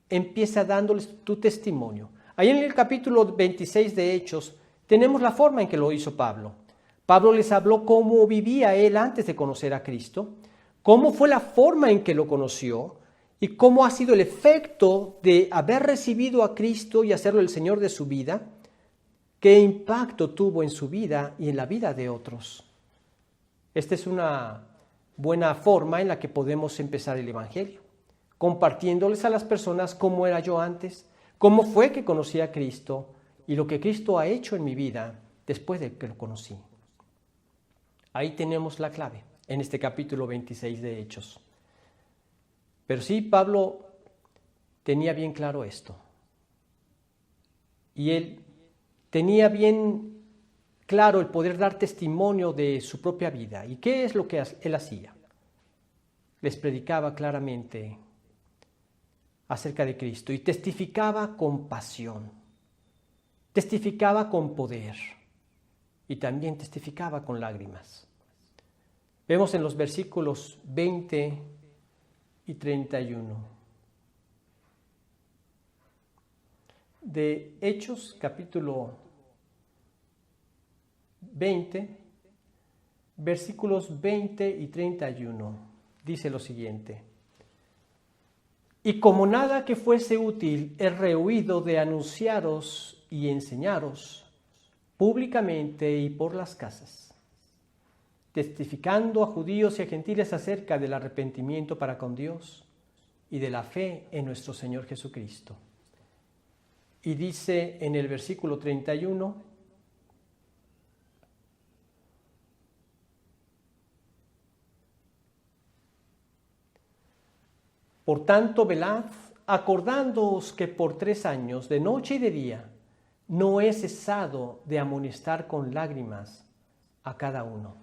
Empieza dándoles tu testimonio. Ahí en el capítulo 26 de Hechos tenemos la forma en que lo hizo Pablo. Pablo les habló cómo vivía él antes de conocer a Cristo, cómo fue la forma en que lo conoció y cómo ha sido el efecto de haber recibido a Cristo y hacerlo el Señor de su vida, qué impacto tuvo en su vida y en la vida de otros. Esta es una buena forma en la que podemos empezar el Evangelio, compartiéndoles a las personas cómo era yo antes, cómo fue que conocí a Cristo y lo que Cristo ha hecho en mi vida después de que lo conocí. Ahí tenemos la clave en este capítulo 26 de Hechos. Pero sí, Pablo tenía bien claro esto. Y él tenía bien claro el poder dar testimonio de su propia vida. ¿Y qué es lo que él hacía? Les predicaba claramente acerca de Cristo y testificaba con pasión, testificaba con poder y también testificaba con lágrimas. Vemos en los versículos 20 y 31 de Hechos, capítulo 20, versículos 20 y 31, dice lo siguiente: y como nada que fuese útil he rehuido de anunciaros y enseñaros públicamente y por las casas, testificando a judíos y a gentiles acerca del arrepentimiento para con Dios y de la fe en nuestro Señor Jesucristo. Y dice en el versículo 31, por tanto, velad, acordándoos que por 3 años, de noche y de día, no he cesado de amonestar con lágrimas a cada uno.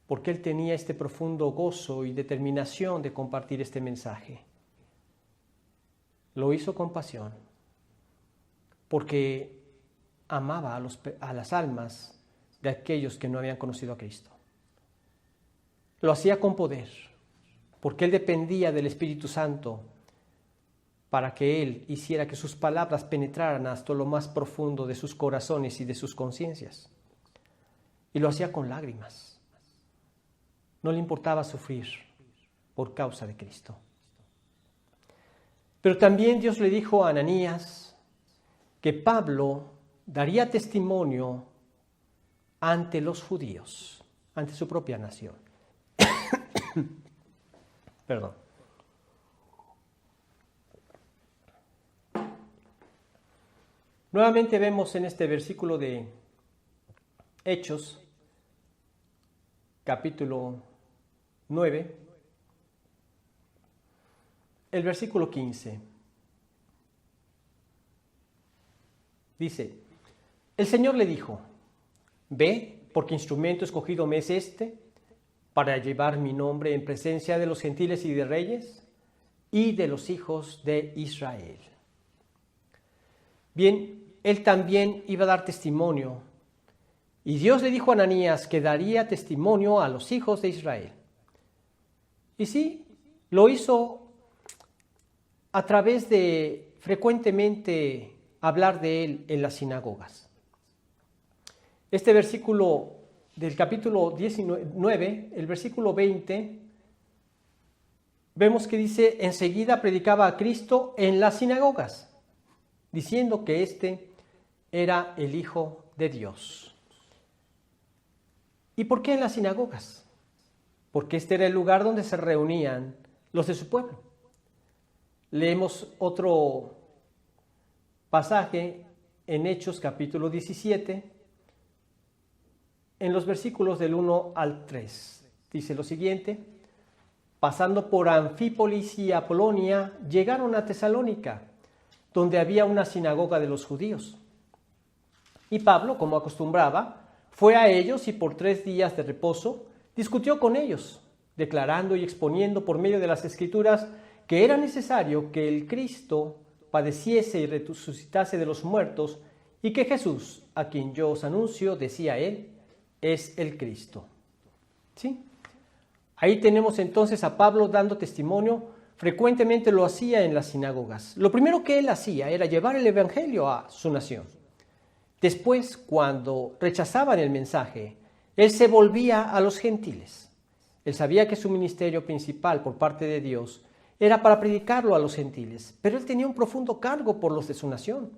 Porque él tenía este profundo gozo y determinación de compartir este mensaje. Lo hizo con pasión, porque amaba a las almas de aquellos que no habían conocido a Cristo. Lo hacía con poder, porque él dependía del Espíritu Santo para que él hiciera que sus palabras penetraran hasta lo más profundo de sus corazones y de sus conciencias. Y lo hacía con lágrimas. No le importaba sufrir por causa de Cristo. Pero también Dios le dijo a Ananías que Pablo daría testimonio ante los judíos, ante su propia nación. Perdón. Nuevamente vemos en este versículo de Hechos, capítulo 9, el versículo 15. Dice, el Señor le dijo, ve, porque instrumento escogido me es este, para llevar mi nombre en presencia de los gentiles y de reyes y de los hijos de Israel. Bien, él también iba a dar testimonio, y Dios le dijo a Ananías que daría testimonio a los hijos de Israel. Y sí, lo hizo a través de frecuentemente hablar de él en las sinagogas. Este versículo del capítulo 19, el versículo 20, vemos que dice, enseguida predicaba a Cristo en las sinagogas, diciendo que éste era el Hijo de Dios. ¿Y por qué en las sinagogas? Porque este era el lugar donde se reunían los de su pueblo. Leemos otro pasaje en Hechos capítulo 17, en los versículos del 1 al 3. Dice lo siguiente, pasando por Anfípolis y Apolonia, llegaron a Tesalónica, donde había una sinagoga de los judíos. Y Pablo, como acostumbraba, fue a ellos y por 3 días de reposo discutió con ellos, declarando y exponiendo por medio de las Escrituras que era necesario que el Cristo padeciese y resucitase de los muertos, y que Jesús, a quien yo os anuncio, decía él, es el Cristo. ¿Sí? Ahí tenemos entonces a Pablo dando testimonio. Frecuentemente lo hacía en las sinagogas. Lo primero que él hacía era llevar el evangelio a su nación. Después, cuando rechazaban el mensaje, él se volvía a los gentiles Él sabía que su ministerio principal por parte de Dios era para predicarlo a los gentiles, pero él tenía un profundo cargo por los de su nación.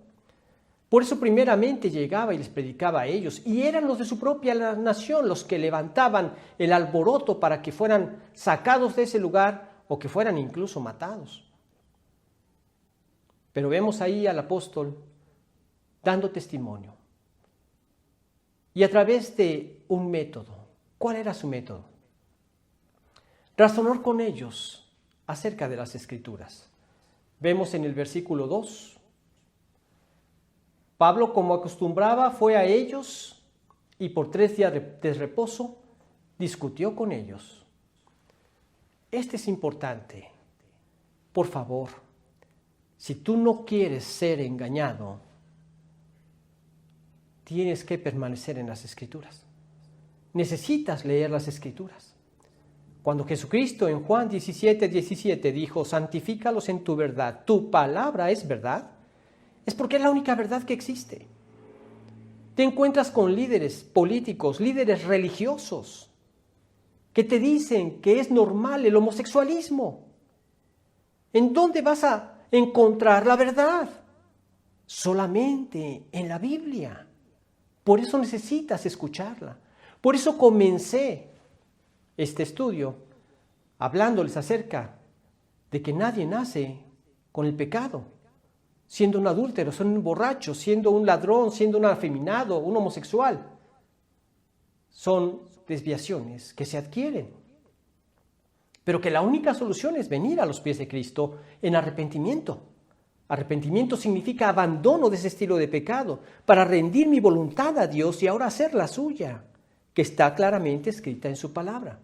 Por eso primeramente llegaba y les predicaba a ellos, y eran los de su propia nación los que levantaban el alboroto para que fueran sacados de ese lugar o que fueran incluso matados. Pero vemos ahí al apóstol dando testimonio. Y a través de un método. ¿Cuál era su método? Razonar con ellos acerca de las Escrituras. Vemos en el versículo 2. Pablo, como acostumbraba, fue a ellos y por 3 días de reposo discutió con ellos. Este es importante. Por favor, si tú no quieres ser engañado, tienes que permanecer en las Escrituras. Necesitas leer las Escrituras. Cuando Jesucristo en Juan 17:17 dijo, santifícalos en tu verdad, tu palabra es verdad, es porque es la única verdad que existe. Te encuentras con líderes políticos, líderes religiosos, que te dicen que es normal el homosexualismo. ¿En dónde vas a encontrar la verdad? Solamente en la Biblia. Por eso necesitas escucharla. Por eso comencé este estudio hablándoles acerca de que nadie nace con el pecado, siendo un adúltero, siendo un borracho, siendo un ladrón, siendo un afeminado, un homosexual. Son desviaciones que se adquieren. Pero que la única solución es venir a los pies de Cristo en arrepentimiento. Arrepentimiento significa abandono de ese estilo de pecado para rendir mi voluntad a Dios y ahora hacer la suya, que está claramente escrita en su palabra.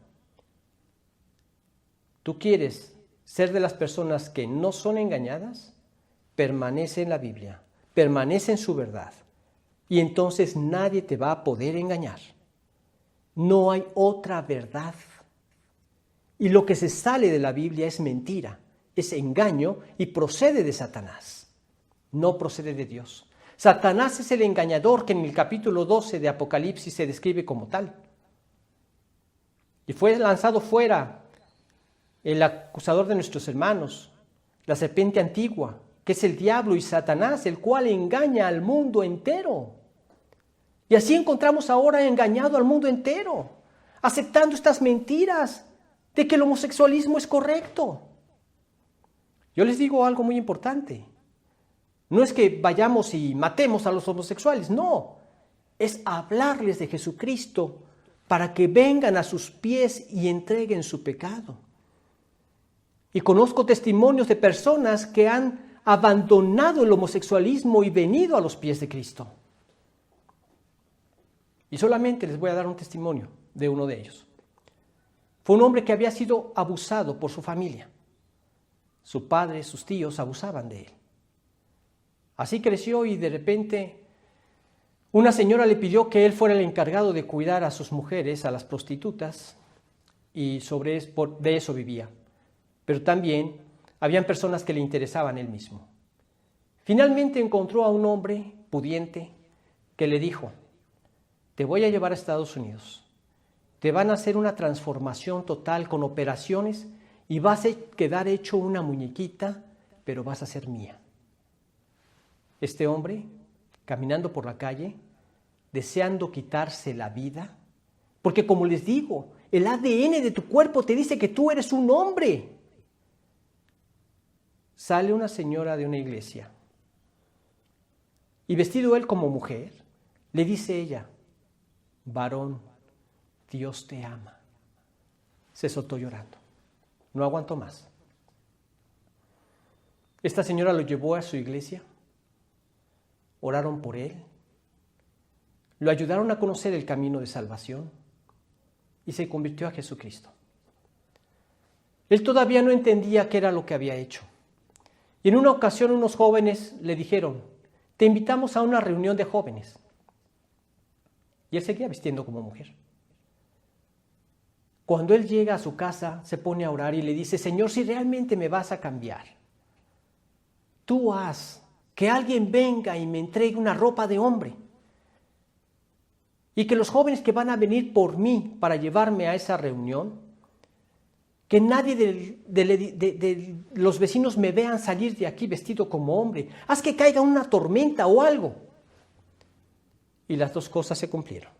¿Tú quieres ser de las personas que no son engañadas? Permanece en la Biblia, permanece en su verdad, y entonces nadie te va a poder engañar. No hay otra verdad. Y lo que se sale de la Biblia es mentira, es engaño y procede de Satanás, no procede de Dios. Satanás es el engañador que en el capítulo 12 de Apocalipsis se describe como tal. Y fue lanzado fuera el acusador de nuestros hermanos, la serpiente antigua, que es el diablo y Satanás, el cual engaña al mundo entero. Y así encontramos ahora engañado al mundo entero, aceptando estas mentiras de que el homosexualismo es correcto. Yo les digo algo muy importante. No es que vayamos y matemos a los homosexuales, no. Es hablarles de Jesucristo para que vengan a sus pies y entreguen su pecado. Y conozco testimonios de personas que han abandonado el homosexualismo y venido a los pies de Cristo. Y solamente les voy a dar un testimonio de uno de ellos. Fue un hombre que había sido abusado por su familia. Su padre, sus tíos abusaban de él. Así creció y de repente una señora le pidió que él fuera el encargado de cuidar a sus mujeres, a las prostitutas, y de eso vivía. Pero también habían personas que le interesaban él mismo. Finalmente encontró a un hombre pudiente que le dijo, te voy a llevar a Estados Unidos. Te van a hacer una transformación total con operaciones y vas a quedar hecho una muñequita, pero vas a ser mía. Este hombre, caminando por la calle, deseando quitarse la vida, porque como les digo, el ADN de tu cuerpo te dice que tú eres un hombre. Sale una señora de una iglesia y vestido él como mujer, le dice ella, varón, Dios te ama. Se soltó llorando. No aguantó más. Esta señora lo llevó a su iglesia, oraron por él, lo ayudaron a conocer el camino de salvación y se convirtió a Jesucristo. Él todavía no entendía qué era lo que había hecho. Y en una ocasión unos jóvenes le dijeron, te invitamos a una reunión de jóvenes. Y él seguía vistiendo como mujer. Cuando él llega a su casa, se pone a orar y le dice, Señor, si realmente me vas a cambiar, tú haz que alguien venga y me entregue una ropa de hombre. Y que los jóvenes que van a venir por mí para llevarme a esa reunión, Que nadie de los vecinos me vean salir de aquí vestido como hombre. Haz que caiga una tormenta o algo. Y las dos cosas se cumplieron.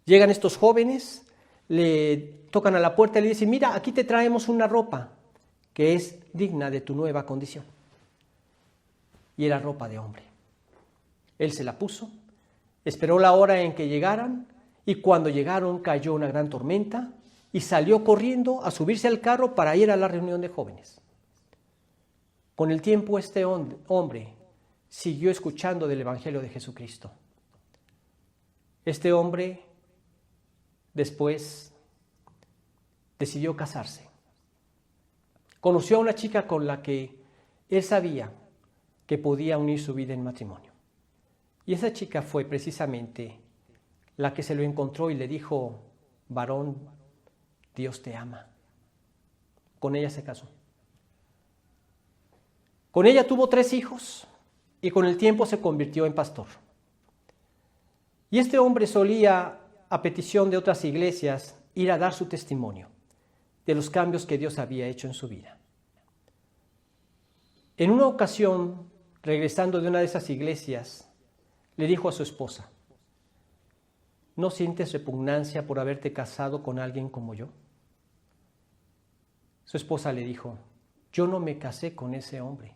Llegan estos jóvenes, le tocan a la puerta y le dicen, mira, aquí te traemos una ropa que es digna de tu nueva condición. Y era ropa de hombre. Él se la puso, esperó la hora en que llegaran, y cuando llegaron cayó una gran tormenta, y salió corriendo a subirse al carro para ir a la reunión de jóvenes. Con el tiempo este hombre siguió escuchando del Evangelio de Jesucristo. Este hombre después decidió casarse. Conoció a una chica con la que él sabía que podía unir su vida en matrimonio. Y esa chica fue precisamente la que se lo encontró y le dijo, varón, Dios te ama. Con ella se casó. Con ella tuvo 3 hijos y con el tiempo se convirtió en pastor. Y este hombre solía, a petición de otras iglesias, ir a dar su testimonio de los cambios que Dios había hecho en su vida. En una ocasión, regresando de una de esas iglesias, le dijo a su esposa, ¿no sientes repugnancia por haberte casado con alguien como yo? Su esposa le dijo, yo no me casé con ese hombre.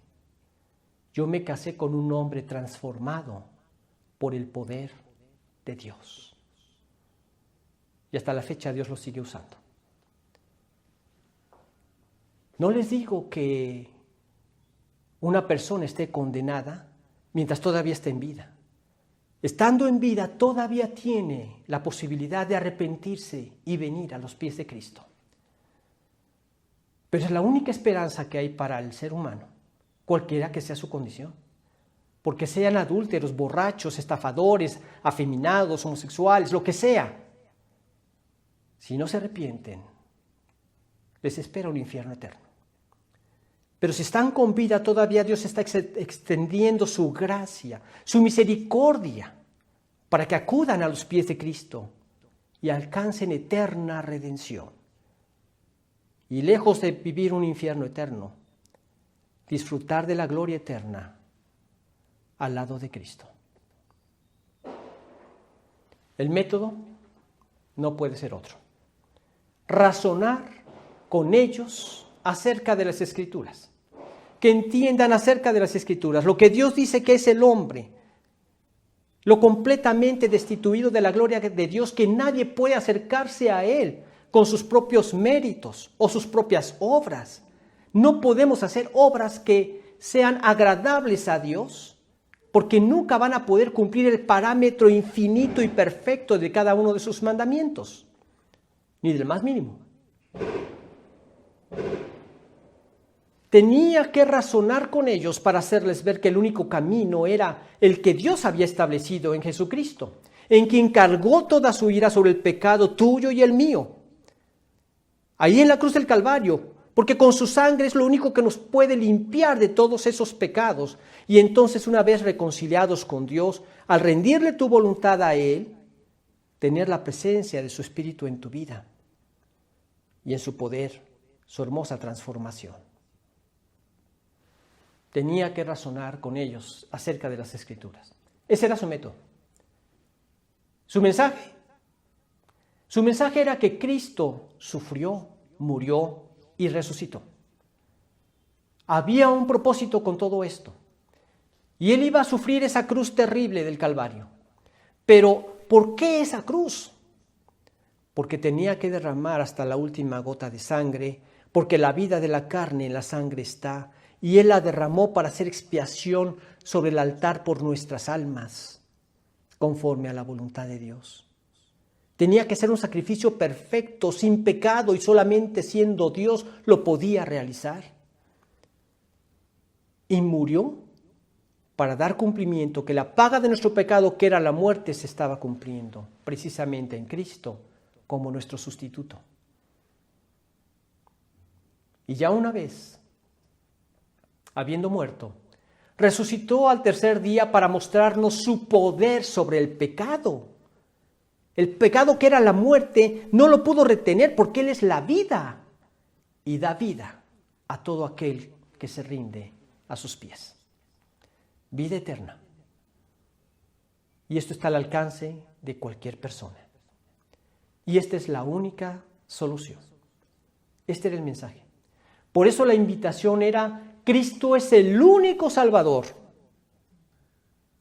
Yo me casé con un hombre transformado por el poder de Dios. Y hasta la fecha Dios lo sigue usando. No les digo que una persona esté condenada mientras todavía está en vida. Estando en vida todavía tiene la posibilidad de arrepentirse y venir a los pies de Cristo. Pero es la única esperanza que hay para el ser humano, cualquiera que sea su condición. Porque sean adúlteros, borrachos, estafadores, afeminados, homosexuales, lo que sea. Si no se arrepienten, les espera un infierno eterno. Pero si están con vida, todavía Dios está extendiendo su gracia, su misericordia, para que acudan a los pies de Cristo y alcancen eterna redención. Y lejos de vivir un infierno eterno, disfrutar de la gloria eterna al lado de Cristo. El método no puede ser otro. Razonar con ellos acerca de las Escrituras. Que entiendan acerca de las Escrituras, lo que Dios dice que es el hombre, lo completamente destituido de la gloria de Dios, que nadie puede acercarse a Él con sus propios méritos o sus propias obras. No podemos hacer obras que sean agradables a Dios, porque nunca van a poder cumplir el parámetro infinito y perfecto de cada uno de sus mandamientos, ni del más mínimo. Tenía que razonar con ellos para hacerles ver que el único camino era el que Dios había establecido en Jesucristo, en quien cargó toda su ira sobre el pecado tuyo y el mío. Ahí en la cruz del Calvario, porque con su sangre es lo único que nos puede limpiar de todos esos pecados. Y entonces, una vez reconciliados con Dios, al rendirle tu voluntad a Él, tener la presencia de su Espíritu en tu vida y en su poder, su hermosa transformación. Tenía que razonar con ellos acerca de las Escrituras. Ese era su método. Su mensaje era que Cristo sufrió, murió y resucitó. Había un propósito con todo esto. Y Él iba a sufrir esa cruz terrible del Calvario. Pero, ¿por qué esa cruz? Porque tenía que derramar hasta la última gota de sangre, porque la vida de la carne en la sangre está, y Él la derramó para hacer expiación sobre el altar por nuestras almas, conforme a la voluntad de Dios. Tenía que ser un sacrificio perfecto, sin pecado, y solamente siendo Dios lo podía realizar. Y murió para dar cumplimiento, que la paga de nuestro pecado, que era la muerte, se estaba cumpliendo, precisamente en Cristo, como nuestro sustituto. Y ya una vez, habiendo muerto, resucitó al tercer día para mostrarnos su poder sobre el pecado. El pecado, que era la muerte, no lo pudo retener porque Él es la vida. y da vida a todo aquel que se rinde a sus pies. Vida eterna. Y esto está al alcance de cualquier persona. Y esta es la única solución. Este era el mensaje. Por eso la invitación era: Cristo es el único Salvador.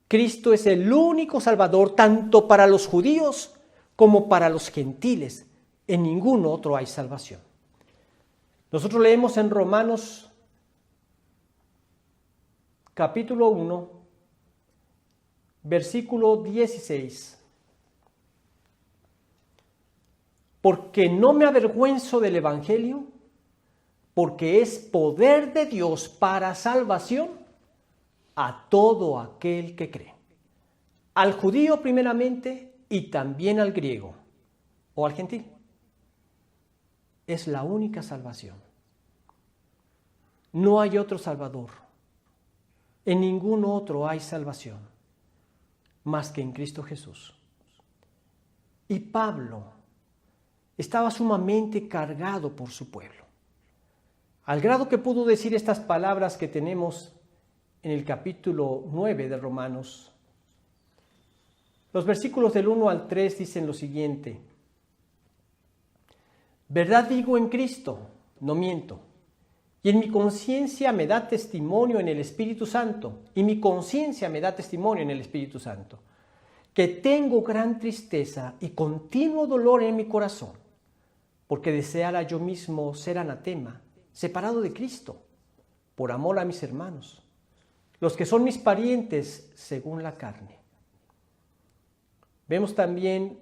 Cristo es el único Salvador tanto para los judíos como para los gentiles. En ningún otro hay salvación. Nosotros leemos en Romanos capítulo 1, versículo 16. Porque no me avergüenzo del Evangelio, porque es poder de Dios para salvación a todo aquel que cree. Al judío primeramente y también al griego o al gentil. Es la única salvación. No hay otro Salvador. En ningún otro hay salvación más que en Cristo Jesús. Y Pablo estaba sumamente cargado por su pueblo, al grado que pudo decir estas palabras que tenemos en el capítulo 9 de Romanos. Los versículos del 1 al 3 dicen lo siguiente: verdad digo en Cristo, no miento, y en mi conciencia me da testimonio en el Espíritu Santo, y mi conciencia me da testimonio en el Espíritu Santo, que tengo gran tristeza y continuo dolor en mi corazón, porque deseara yo mismo ser anatema, separado de Cristo, por amor a mis hermanos, los que son mis parientes según la carne. Vemos también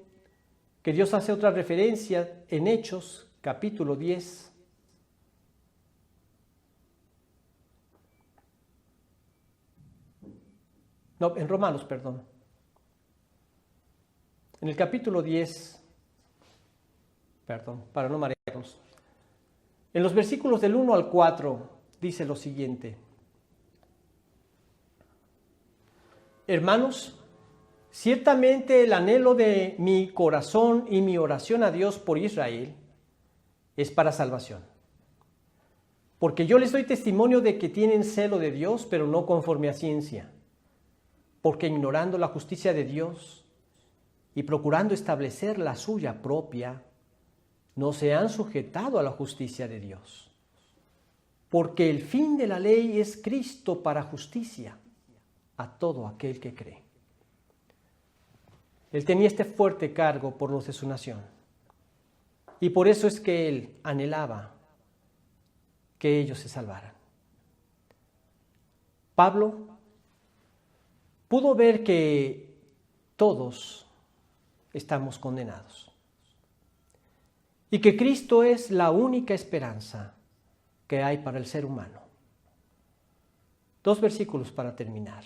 que Dios hace otra referencia en Hechos, capítulo 10. No, en Romanos, perdón. En el capítulo 10, perdón, para no marearnos. En los versículos del 1 al 4 dice lo siguiente: hermanos, ciertamente el anhelo de mi corazón y mi oración a Dios por Israel es para salvación. Porque yo les doy testimonio de que tienen celo de Dios, pero no conforme a ciencia. Porque ignorando la justicia de Dios y procurando establecer la suya propia, no se han sujetado a la justicia de Dios. Porque el fin de la ley es Cristo para justicia a todo aquel que cree. Él tenía este fuerte cargo por los de su nación. Y por eso es que él anhelaba que ellos se salvaran. Pablo pudo ver que todos estamos condenados y que Cristo es la única esperanza que hay para el ser humano. 2 versículos para terminar.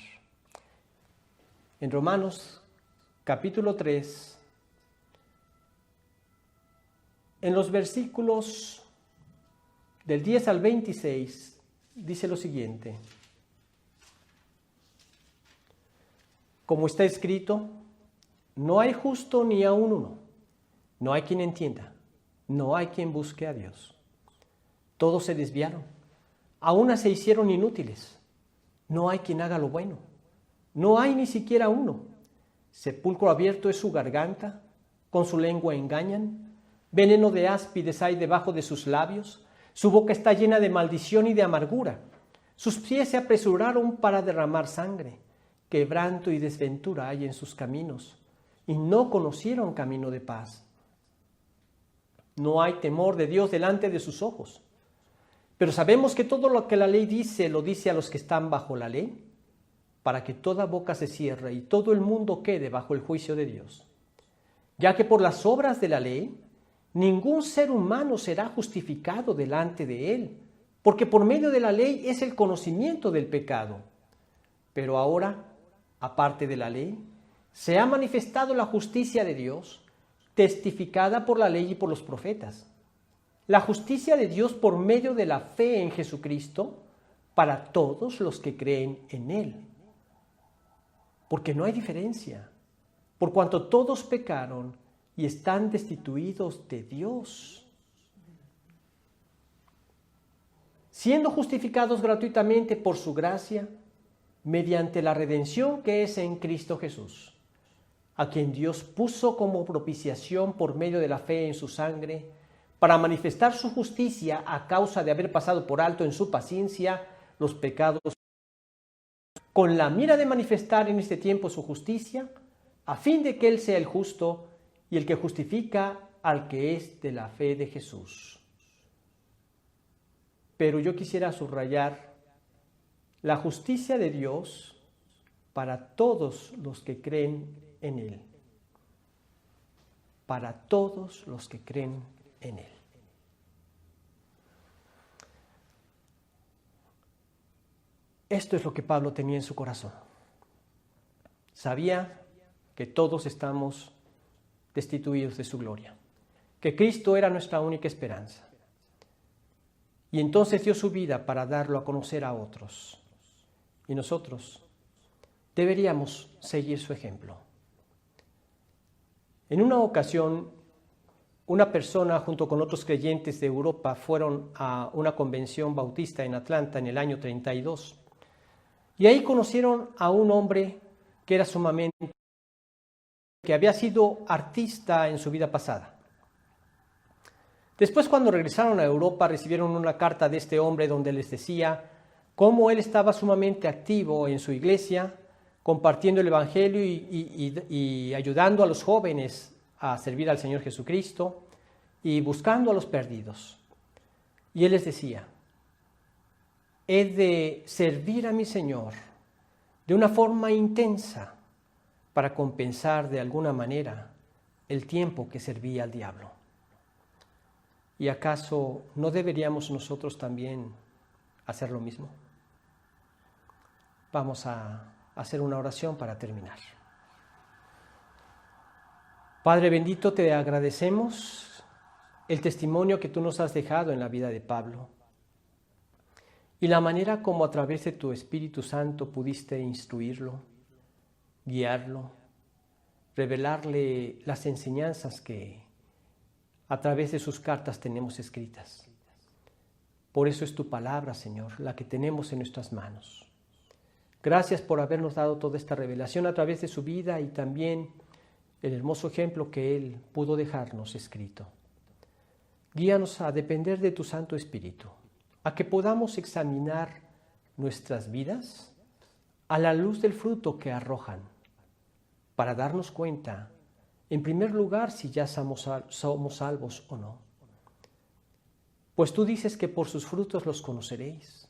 En Romanos capítulo 3, en los versículos del 10 al 26, dice lo siguiente: como está escrito, no hay justo ni aun uno, no hay quien entienda, no hay quien busque a Dios. Todos se desviaron, a una se hicieron inútiles, no hay quien haga lo bueno, no hay ni siquiera uno. Sepulcro abierto es su garganta, con su lengua engañan, veneno de áspides hay debajo de sus labios, su boca está llena de maldición y de amargura, sus pies se apresuraron para derramar sangre, quebranto y desventura hay en sus caminos, y no conocieron camino de paz. No hay temor de Dios delante de sus ojos, pero sabemos que todo lo que la ley dice, lo dice a los que están bajo la ley, para que toda boca se cierre y todo el mundo quede bajo el juicio de Dios. Ya que por las obras de la ley, ningún ser humano será justificado delante de él, porque por medio de la ley es el conocimiento del pecado. Pero ahora, aparte de la ley, se ha manifestado la justicia de Dios, testificada por la ley y por los profetas. La justicia de Dios por medio de la fe en Jesucristo para todos los que creen en Él. Porque no hay diferencia, por cuanto todos pecaron y están destituidos de Dios. siendo justificados gratuitamente por su gracia, mediante la redención que es en Cristo Jesús, a quien Dios puso como propiciación por medio de la fe en su sangre, para manifestar su justicia a causa de haber pasado por alto en su paciencia los pecados, con la mira de manifestar en este tiempo su justicia, a fin de que Él sea el justo y el que justifica al que es de la fe de Jesús. Pero yo quisiera subrayar la justicia de Dios para todos los que creen en Él. Para todos los que creen en Él. Esto es lo que Pablo tenía en su corazón. Sabía que todos estamos destituidos de su gloria, que Cristo era nuestra única esperanza. Y entonces dio su vida para darlo a conocer a otros. Y nosotros deberíamos seguir su ejemplo. En una ocasión, una persona junto con otros creyentes de Europa fueron a una convención bautista en Atlanta en el año 32. Y ahí conocieron a un hombre que era que había sido artista en su vida pasada. Después, cuando regresaron a Europa, recibieron una carta de este hombre donde les decía cómo él estaba sumamente activo en su iglesia, compartiendo el Evangelio y ayudando a los jóvenes a servir al Señor Jesucristo y buscando a los perdidos. Y él les decía, he de servir a mi Señor de una forma intensa para compensar de alguna manera el tiempo que servía al diablo. ¿Y acaso no deberíamos nosotros también hacer lo mismo? Vamos a hacer una oración para terminar. Padre bendito, te agradecemos el testimonio que tú nos has dejado en la vida de Pablo y la manera como a través de tu Espíritu Santo pudiste instruirlo, guiarlo, revelarle las enseñanzas que a través de sus cartas tenemos escritas. Por eso es tu palabra, Señor, la que tenemos en nuestras manos. Gracias por habernos dado toda esta revelación a través de su vida y también el hermoso ejemplo que Él pudo dejarnos escrito. Guíanos a depender de tu Santo Espíritu, a que podamos examinar nuestras vidas a la luz del fruto que arrojan, para darnos cuenta, en primer lugar, si ya somos salvos o no. Pues tú dices que por sus frutos los conoceréis.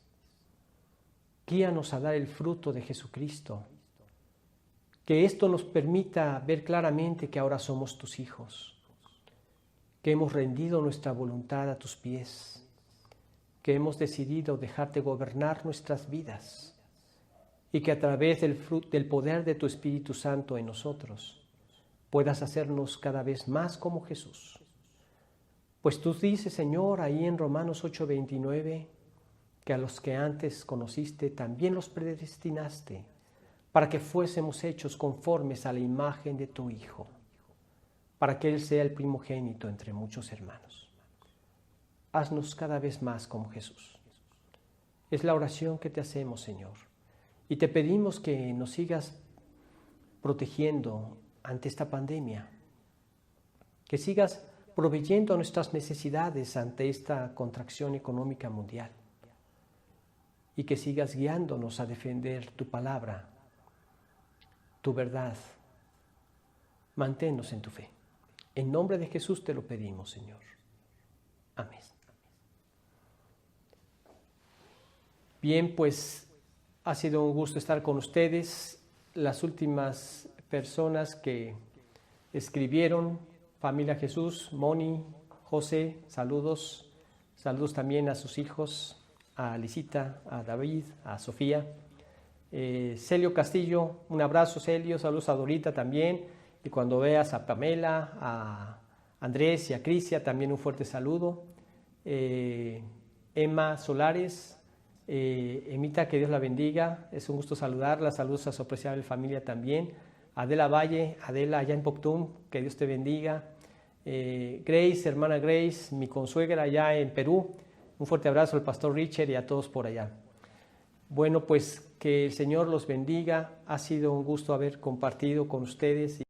Guíanos a dar el fruto de Jesucristo, que esto nos permita ver claramente que ahora somos tus hijos, que hemos rendido nuestra voluntad a tus pies, que hemos decidido dejarte gobernar nuestras vidas y que a través del poder de tu Espíritu Santo en nosotros puedas hacernos cada vez más como Jesús. Pues tú dices, Señor, ahí en Romanos 8:29, que a los que antes conociste también los predestinaste para que fuésemos hechos conformes a la imagen de tu Hijo, para que Él sea el primogénito entre muchos hermanos. Haznos cada vez más como Jesús. Es la oración que te hacemos, Señor, y te pedimos que nos sigas protegiendo ante esta pandemia, que sigas proveyendo a nuestras necesidades ante esta contracción económica mundial y que sigas guiándonos a defender tu palabra, tu verdad. Manténnos en tu fe. En nombre de Jesús te lo pedimos, Señor. Amén. Bien, pues ha sido un gusto estar con ustedes. Las últimas personas que escribieron, familia Jesús, Moni, José, saludos. Saludos también a sus hijos, a Lisita, a David, a Sofía. Celio Castillo, un abrazo, Celio. Saludos a Dorita también. Y cuando veas a Pamela, a Andrés y a Crisia, también un fuerte saludo. Emma Solares, Emita, que Dios la bendiga. Es un gusto saludarla. Saludos a su apreciable familia también. Adela Valle, Adela allá en Poctum, que Dios te bendiga. Grace, hermana Grace, mi consuegra allá en Perú. Un fuerte abrazo al pastor Richard y a todos por allá. Bueno, pues que el Señor los bendiga. Ha sido un gusto haber compartido con ustedes.